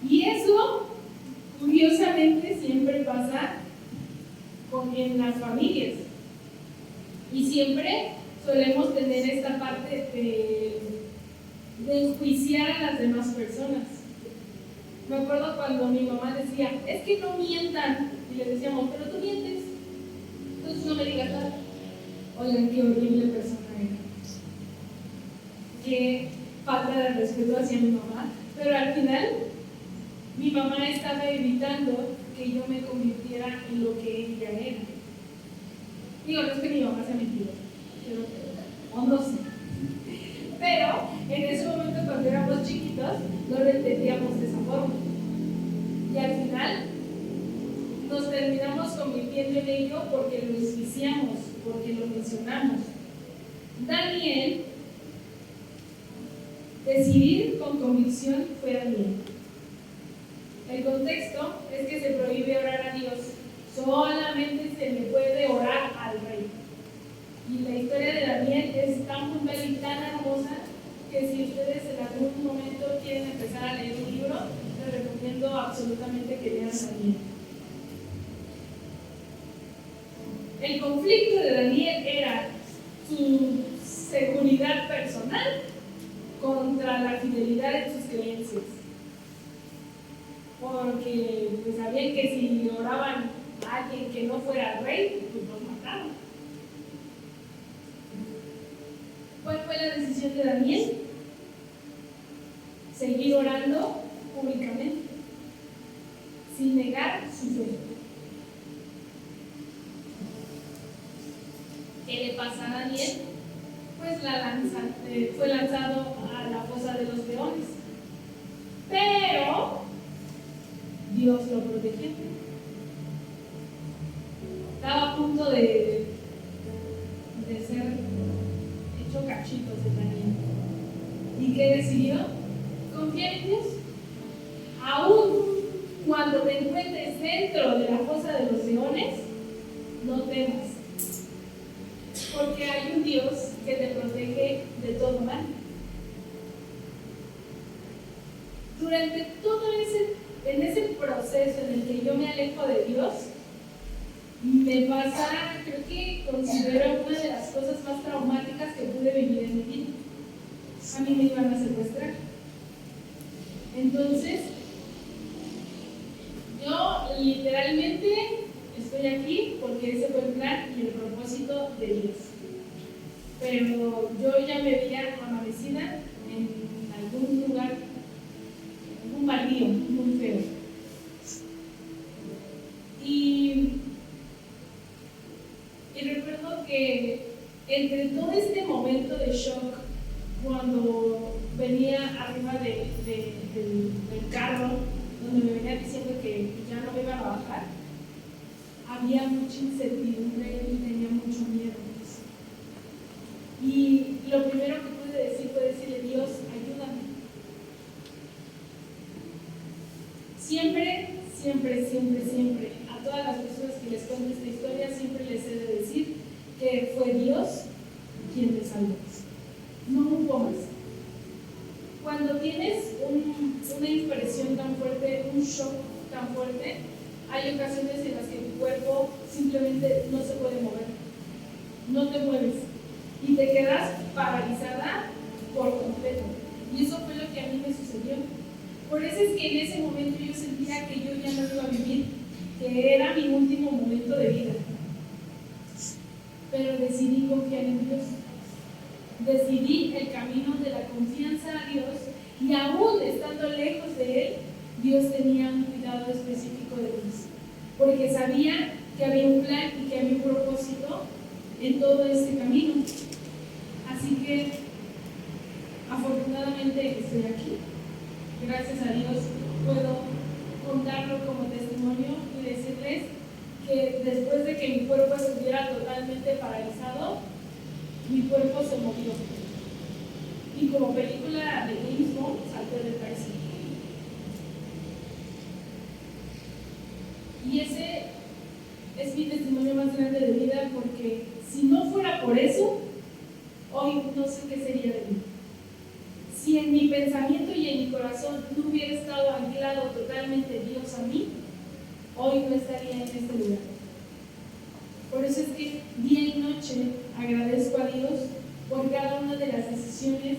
Y eso, curiosamente, siempre pasa en las familias. Y siempre solemos tener esta parte de enjuiciar a las demás personas. Me acuerdo cuando mi mamá decía, es que no mientan, y le decíamos, pero tú mientes, entonces no me digas nada. Oigan, qué horrible persona era. Qué falta de respeto hacia mi mamá. Pero al final, mi mamá estaba evitando que yo me convirtiera en lo que ella era. Digo, no es que mi mamá sea mentira, o no sé. Pero en ese momento, cuando éramos chiquitos, no lo entendíamos de esa forma. Y al final, nos terminamos convirtiendo en ello porque lo enjuiciamos, porque lo mencionamos. Daniel, decidir con convicción fue Daniel. El contexto es que se prohíbe orar a Dios, solamente se le puede orar al rey. Y la historia de Daniel es tan puntual y tan hermosa que si ustedes en algún momento quieren empezar a leer un libro, les recomiendo absolutamente que lean Daniel. El conflicto de Daniel era su seguridad personal contra la fidelidad en sus creencias. Porque pues, sabían que si oraban a alguien que no fuera rey, pues los mataban. ¿Cuál fue la decisión de Daniel? Seguir orando públicamente, sin negar su fe. ¿Qué le pasa a Daniel? Pues fue lanzado a la fosa de los leones. Pero Dios lo protegió. Estaba a punto de ser hecho cachitos de Daniel. ¿Y qué decidió? Confiar en Dios. Aún cuando te encuentres dentro de la fosa de los leones, no temas. Porque hay un Dios que te protege de todo mal. Durante todo ese proceso en el que yo me alejo de Dios, me pasa, creo que considero una de las cosas más traumáticas que pude vivir en mi vida. A mí me iban a secuestrar. Entonces, yo literalmente estoy aquí porque ese fue el plan y el propósito de Dios. Pero yo ya me veía amanecida en algún lugar, en un baldío muy feo. Y recuerdo que entre todo este momento de shock, cuando venía arriba del carro, donde me venía diciendo que ya no me iban a bajar, había mucha incertidumbre y tenía mucho miedo. Y lo primero que pude decir fue decirle, Dios, ayúdame. Siempre, siempre, siempre, siempre, a todas las personas que les cuento esta historia, siempre les he de decir que fue Dios quien me salvó. No hubo más. Cuando tienes una impresión tan fuerte, un shock tan fuerte, hay ocasiones en las que tu cuerpo simplemente no se puede mover, no te mueves y te quedas paralizada por completo. Y eso fue lo que a mí me sucedió. Por eso es que en ese momento yo sentía que yo ya no iba a vivir, que era mi último momento de vida. Pero decidí confiar en Dios. Decidí el camino de la confianza a Dios, y aún estando lejos de Él, Dios tenía un cuidado específico de mí, porque sabía que había un plan y que había un propósito en todo este camino. Así que afortunadamente estoy aquí. Gracias a Dios puedo contarlo como testimonio y decirles que después de que mi cuerpo estuviera totalmente paralizado, mi cuerpo se movió. Y como película de James Bond, salté del taxi. Y ese es mi testimonio más grande de vida, porque si no fuera por eso, hoy no sé qué sería de mí. Si en mi pensamiento y en mi corazón no hubiera estado anclado totalmente Dios a mí, hoy no estaría en este lugar. Por eso es que día y noche agradezco a Dios por cada una de las decisiones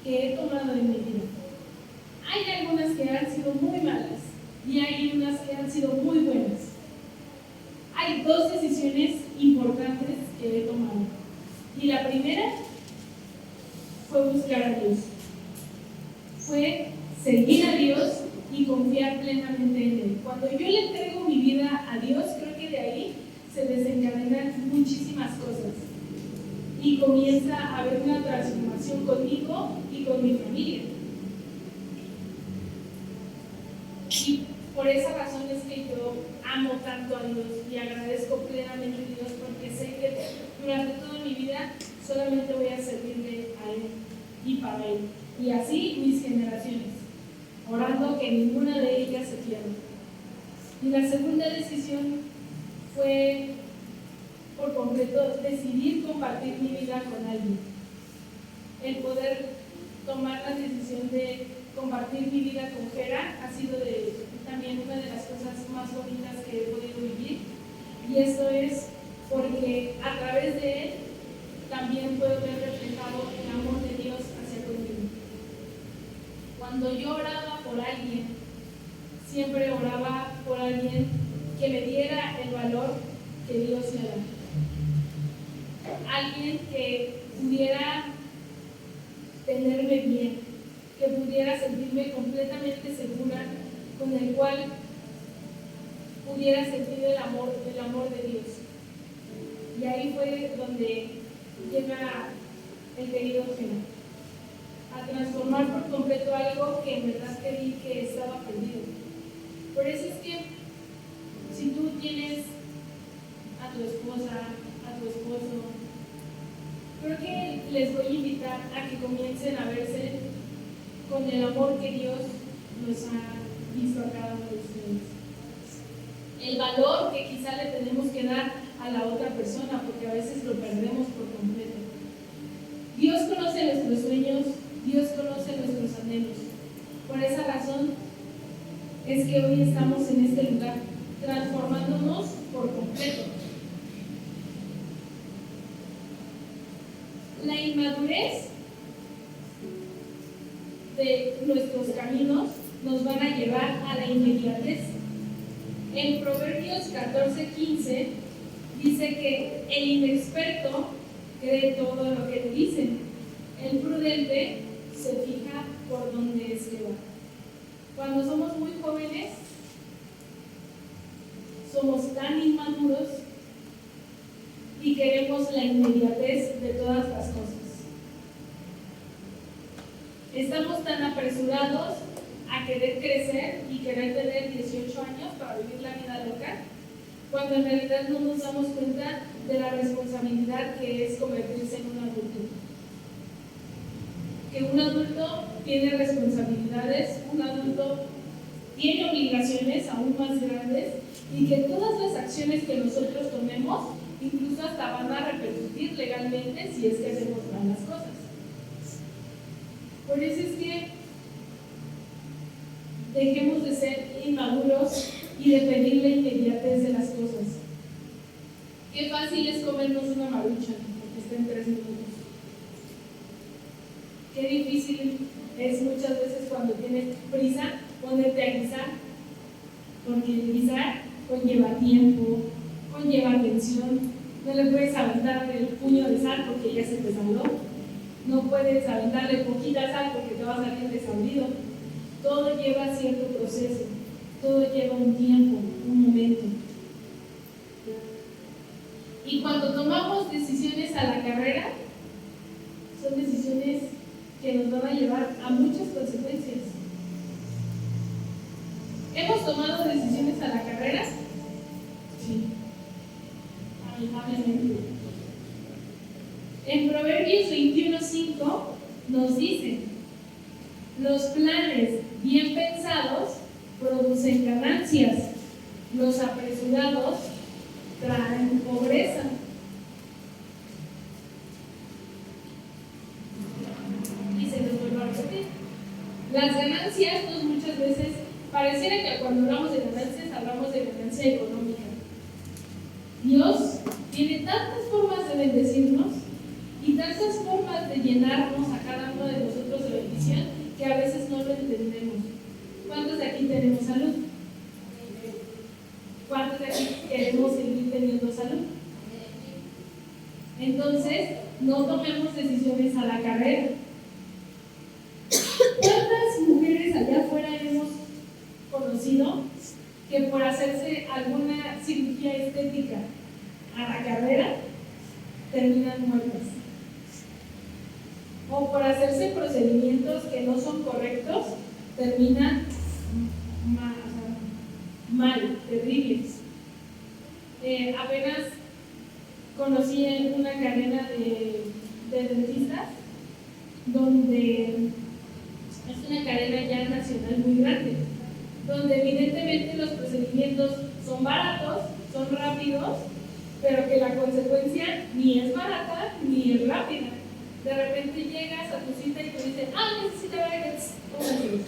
que he tomado en mi vida. Hay algunas que han sido muy malas y hay unas que han sido muy buenas. Hay dos decisiones importantes que he tomado. Y la primera fue buscar a Dios. Fue seguir a Dios y confiar plenamente en Él. Cuando yo le entrego mi vida a Dios, creo que de ahí se desencadenan muchísimas cosas. Y comienza a haber una transformación conmigo y con mi familia. Y por esa razón es que yo amo tanto a Dios y agradezco plenamente a Dios, porque sé que durante toda mi vida solamente voy a servirle a Él y para Él. Y así mis generaciones, orando que ninguna de ellas se pierda. Y la segunda decisión fue por completo decidir compartir mi vida con alguien. El poder tomar la decisión de compartir mi vida con Jera ha sido también una de las cosas más bonitas que he podido vivir, y eso es porque a través de él también puedo ver reflejado el amor de Dios hacia conmigo. Cuando yo oraba por alguien, siempre oraba por alguien que me diera el valor que Dios me da. Alguien que pudiera tenerme bien, que pudiera sentirme completamente segura, con el cual pudiera sentir el amor de Dios. Y ahí fue donde llega el querido Jera, a transformar por completo algo que en verdad creí que estaba perdido. Por eso es que si tú tienes a tu esposa, a tu esposo, creo que les voy a invitar a que comiencen a verse con el amor que Dios nos ha visto a cada uno de ustedes. El valor que quizá le tenemos que dar a la otra persona, porque a veces lo perdemos por completo. Dios conoce nuestros sueños, Dios conoce nuestros anhelos. Por esa razón es que hoy estamos en este lugar, transformándonos por completo. La inmadurez de nuestros caminos nos van a llevar a la inmediatez. En Proverbios 14:15 dice que el inexperto cree todo lo que le dicen, el prudente se fija por dónde es que va. Cuando somos muy jóvenes, somos tan inmaduros y queremos la inmediatez de todas las cosas. Estamos tan apresurados a querer crecer y querer tener 18 años para vivir la vida loca, cuando en realidad no nos damos cuenta de la responsabilidad que es convertirse en un adulto. Que un adulto tiene responsabilidades, un adulto tiene obligaciones aún más grandes, y que todas las acciones que nosotros tomemos incluso hasta van a repercutir legalmente si es que hacemos malas cosas. Por eso es que dejemos de ser inmaduros y de pedir la inmediatez de las cosas. Qué fácil es comernos una maruchan porque está en 3 minutos. Qué difícil es muchas veces cuando tienes prisa ponerte a guisar, porque el guisar conlleva tiempo, conlleva atención. No le puedes aventar el puño de sal porque ya se te salió. No puedes aventarle poquita sal porque te va a salir desabrido. Todo lleva cierto proceso, todo lleva un tiempo, un momento. Y cuando tomamos decisiones a la carrera, son decisiones que nos van a llevar a muchas consecuencias. ¿Hemos tomado decisiones a la carrera? Sí. Lamentablemente. En Proverbios 21:5 nos dice: los planes bien pensados producen ganancias, Los apresurados traen pobreza. Y se les vuelve a repetir. Las ganancias, pues muchas veces, pareciera que cuando hablamos de ganancias, hablamos de ganancia económica. Dios tiene tantas formas de bendecirnos y tantas formas de llenarnos a cada uno de nosotros de bendición que a veces no lo entendemos. ¿Cuántos de aquí tenemos salud? ¿Cuántos de aquí queremos seguir teniendo salud? Entonces, no tomemos decisiones a la carrera. ¿Cuántas mujeres allá afuera hemos conocido que por hacerse alguna cirugía estética a la carrera terminan muertas? O por hacerse procedimientos que no son correctos terminan mal, terribles. Apenas conocí en una cadena de dentistas donde es una cadena ya nacional muy grande, donde evidentemente los procedimientos son baratos, son rápidos, pero que la consecuencia ni es barata ni es rápida. De repente llegas a tu cita y te dicen, necesita brackets, póngaselos.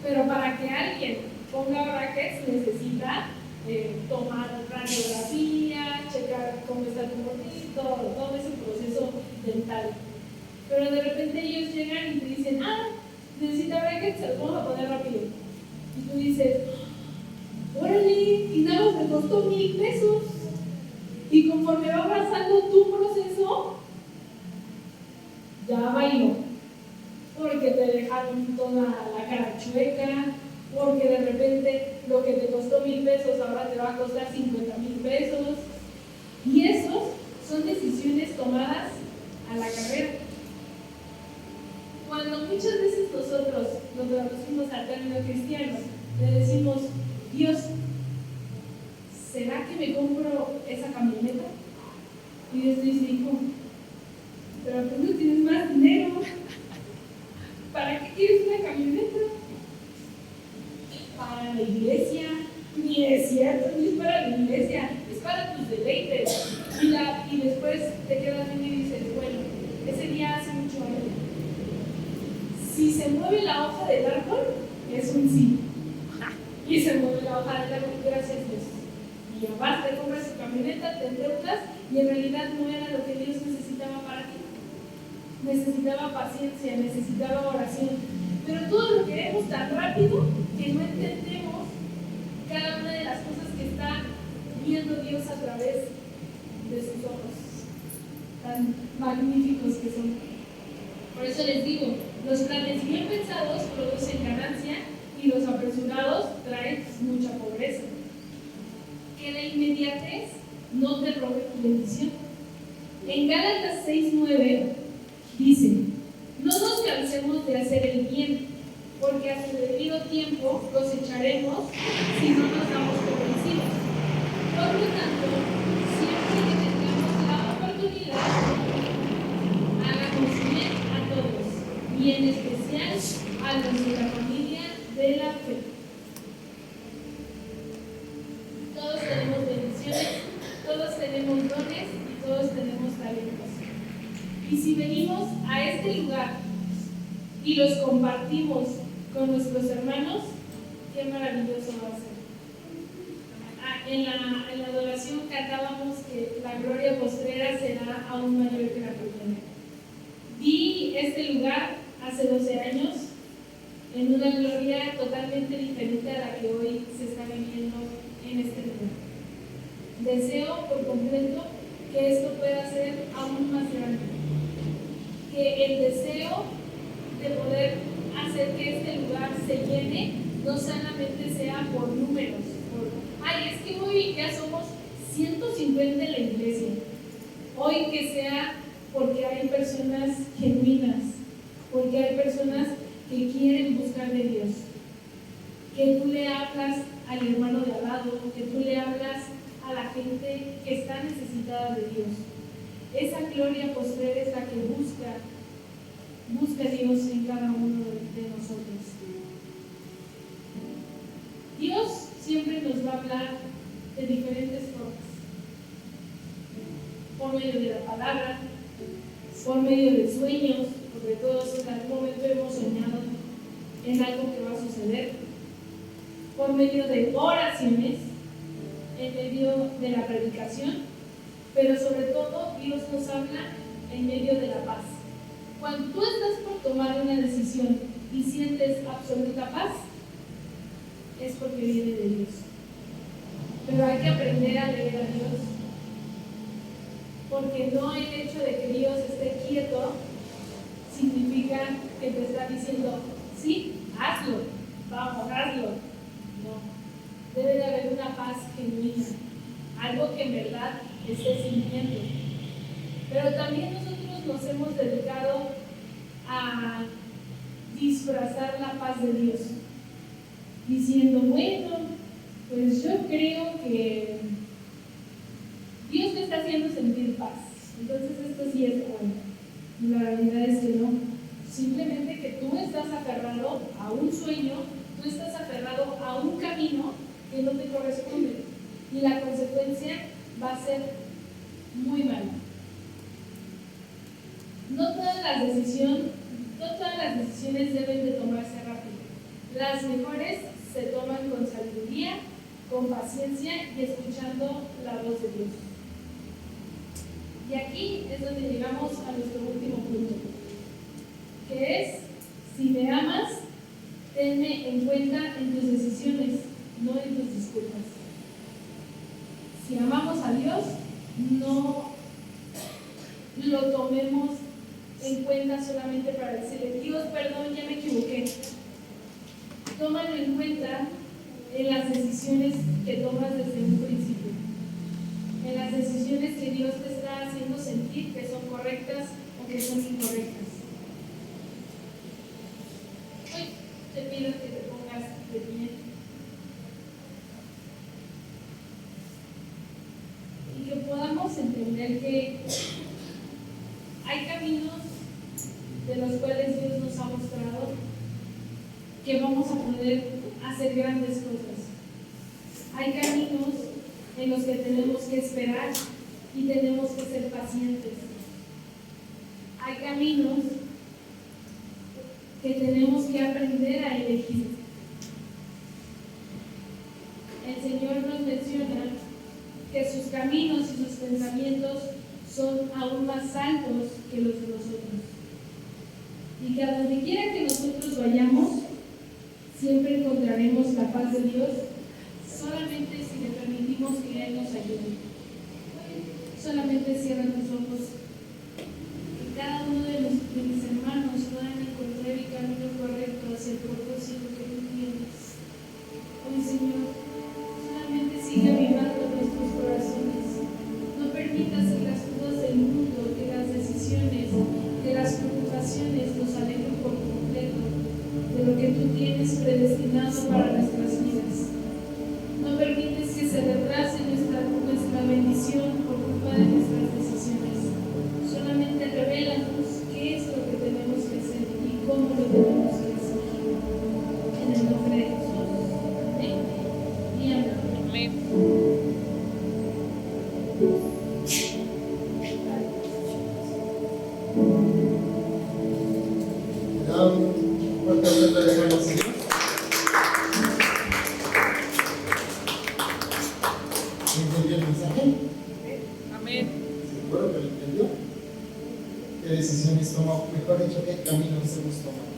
Pero para que alguien ponga brackets necesita tomar radiografía, checar cómo está tu gordito, todo ese proceso dental. Pero de repente ellos llegan y te dicen, necesita brackets, se los vamos a poner rápido. Y tú dices, órale, y nada más me costó 1,000 pesos. Y conforme va avanzando tu proceso, ya bailó. Porque te dejaron toda la cara chueca, porque de repente lo que te costó 1,000 pesos ahora te va a costar 50,000 pesos. Y esos son decisiones tomadas a la carrera. Cuando muchas veces nosotros nos traducimos al término cristiano, le decimos, Dios, ¿será que me compro esa camioneta? Y Dios dice, hijo, pero tú no tienes más dinero. ¿Para qué quieres una camioneta? Para la iglesia. Ni es cierto, ni es para la iglesia, es para tus deleites. Y después te quedas viendo y dices, bueno, ese día hace mucho aire. Si se mueve la hoja del árbol, es un sí. Y se mueve la hoja del árbol, gracias a Dios. Y ya vas, te compras tu camioneta, te endeudas y en realidad no era lo que Dios necesitaba para ti. Necesitaba paciencia, necesitaba oración. Pero todo lo queremos tan rápido que no entendemos cada una de las cosas que está viendo Dios a través de sus ojos, tan magníficos que son. Por eso les digo, los planes bien pensados producen ganancia y los apresurados traen mucha pobreza. Que la inmediatez no te robe tu bendición. En Gálatas 6:9 dice, no nos cansemos de hacer el bien, porque a su debido tiempo cosecharemos si no nos damos por vencidos. Por lo tanto, siempre que tengamos la oportunidad, hagamos bien a todos, y en especial a los de la familia de la fe. Todos tenemos bendiciones, todos tenemos dones y todos tenemos talentos. Y si venimos a este lugar y los compartimos con nuestros hermanos, qué maravilloso va a ser. En la adoración cantábamos que la gloria postrera será aún mayor que la primera. Vi este lugar hace 12 años en una gloria totalmente diferente a la que hoy se está viviendo en este lugar. Deseo por completo que esto pueda ser aún más grande. Que el deseo de poder hacer que este lugar se llene no solamente sea por números, es que hoy ya somos 150 en la iglesia. Hoy que sea porque hay personas genuinas, porque hay personas que quieren buscar de Dios. Que tú le hablas al hermano de al lado, que tú le hablas a la gente que está necesitada de Dios. Esa gloria postrera es la que busca Dios en cada uno de nosotros. Dios siempre nos va a hablar de diferentes formas. Por medio de la palabra, por medio de sueños, porque todos en algún momento hemos soñado en algo que va a suceder, por medio de oraciones, en medio de la predicación, pero sobre todo Dios nos habla en medio de la paz. Cuando tú estás por tomar una decisión y sientes absoluta paz, es porque viene de Dios. Pero hay que aprender a leer a Dios, porque no el hecho de que Dios esté quieto significa que te está diciendo, sí, hazlo, vamos, hazlo. No, debe de haber una paz genuina, algo que en verdad esté sintiendo. Pero también nosotros nos hemos dedicado a disfrazar la paz de Dios, diciendo, bueno, pues yo creo que Dios te está haciendo sentir paz, entonces esto sí es bueno. Y la realidad es que no, simplemente que tú estás aferrado a un sueño, tú estás aferrado a un camino que no te corresponde, y la consecuencia va a ser muy mala. No todas las decisiones deben de tomarse rápido. Las mejores se toman con sabiduría, con paciencia y escuchando la voz de Dios. Y aquí es donde llegamos a nuestro último punto, que es, si me amas, tenme en cuenta en tus decisiones, no en tus disculpas. Si amamos a Dios, no lo tomemos en cuenta solamente para decirle, Dios, perdón, ya me equivoqué. Tómalo en cuenta en las decisiones que tomas desde un principio, en las decisiones que Dios te está haciendo sentir que son correctas o que son incorrectas. Hoy te pido que te pongas de pie y que podamos entender que hay caminos de los cuales Dios nos ha mostrado que vamos a poder hacer grandes cosas. Hay caminos en los que tenemos que esperar y tenemos que ser pacientes. Hay caminos que tenemos que aprender a elegir. El Señor nos menciona que sus caminos y sus pensamientos son aún más altos que los de nosotros. Y que a donde quiera que nosotros vayamos, siempre encontraremos la paz de Dios, solamente si le permitimos que Él nos ayude. Solamente cierra tus ojos. Que cada uno de mis hermanos puedan encontrar el camino correcto hacia el propósito que tú tienes. Hoy, Señor, solamente sigue avivando nuestros corazones. No permitas que las cosas del mundo, que las decisiones, que las preocupaciones nos alejen por completo de lo que tú tienes predestinado para nuestras vidas. No permites que se retrase nuestra bendición por culpa de nuestras decisiones. Solamente revélanos qué es lo que tenemos que hacer y cómo lo tenemos que hacer. En el nombre de Jesús. Amén. Y amén. ¿Entendió el mensaje? Amén. ¿Seguro que lo entendió? ¿Qué decisiones tomamos? Mejor dicho, ¿qué caminos hemos tomado?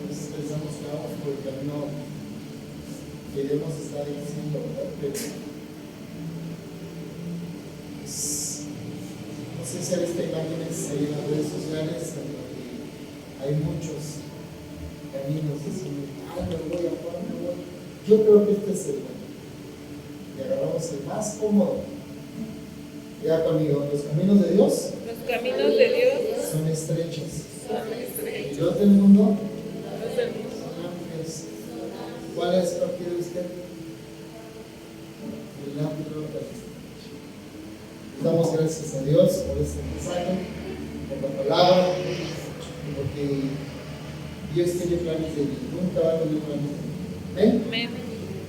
Nos pensamos que vamos por el camino que debemos estar diciendo, ¿verdad? Pero pues, no sé si han visto imágenes ahí en las redes sociales en donde hay muchos caminos diciendo, me voy a Juan, me voy. Yo creo que este es el bueno. Y agarramos el más cómodo. Ya conmigo, los caminos de Dios Los caminos de Dios son estrechos. son estrechos. Y los del mundo Los del mundo. son amplios. ¿Cuál es escogido usted? El amplio del estrecho. Damos gracias a Dios por este mensaje, por la palabra, porque Dios tiene planes de vida. Nunca va a tener planes de vida. ¿Amén? Amén.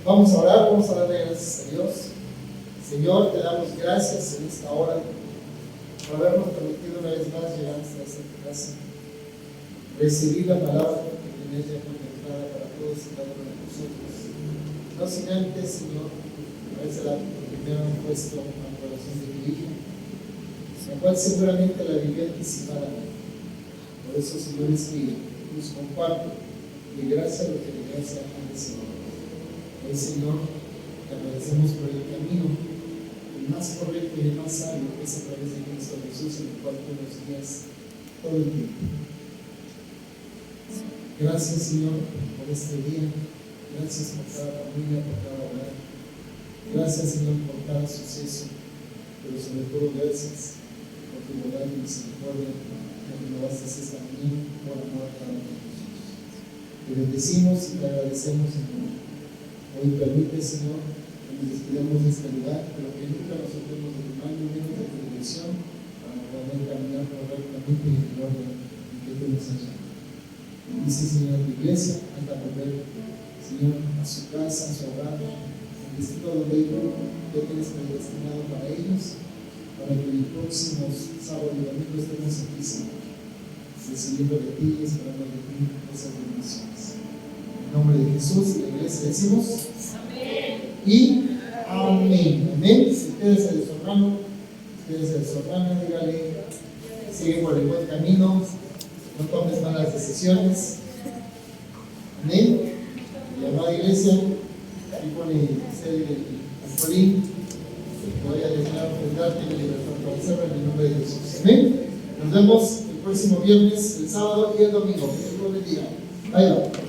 Vamos a orar, vamos a darle gracias a Dios. Señor, te damos gracias en esta hora por habernos permitido una vez más llegar hasta esta casa, recibir la palabra que tenés ya contemplada para todos y cada uno de nosotros. No sin antes, Señor, habérsela primero puesto al corazón de tu hija, la cual seguramente la vivió anticipadamente. Por eso, Señor, es que nos comparte de gracia lo que de gracia ha recibido. Hoy, Señor, te agradecemos por el camino el más correcto y el más sabio, que es a través de Cristo Jesús, en el cual tú nos guías todo el tiempo. Gracias, Señor, por este día. Gracias por cada familia, por cada hogar. Gracias, Señor, por cada suceso, pero sobre todo gracias por tu bondad y misericordia, porque nos bastas esta mañana por amor a cada uno de nosotros. Te bendecimos y te agradecemos, Señor. Hoy permite, Señor, que nos despidamos de este lugar, pero que nunca nos soltemos de tu mano, menos de tu dirección, para poder caminar correctamente y en el orden en que tú nos has llamado. Dice, Señor, tu iglesia, hasta volver, Señor, a su casa, a su hogar, al destino donde tú tienes predestinado para ellos, para que el próximo sábado y domingo estemos aquí, Señor, recibiendo de ti y esperando de ti esas bendiciones. En nombre de Jesús y la iglesia decimos amén y amén. Amén. Si ustedes se deshonraron, dígale, sigue por el buen camino, no tomes malas decisiones. Amén. Y amada iglesia, aquí pone el colín, que vaya a dejar ofenderte y libertad para hacerlo en el nombre de Jesús. Amén. Nos vemos el próximo viernes, el sábado y el domingo. Que Dios los bendiga. Bye bye.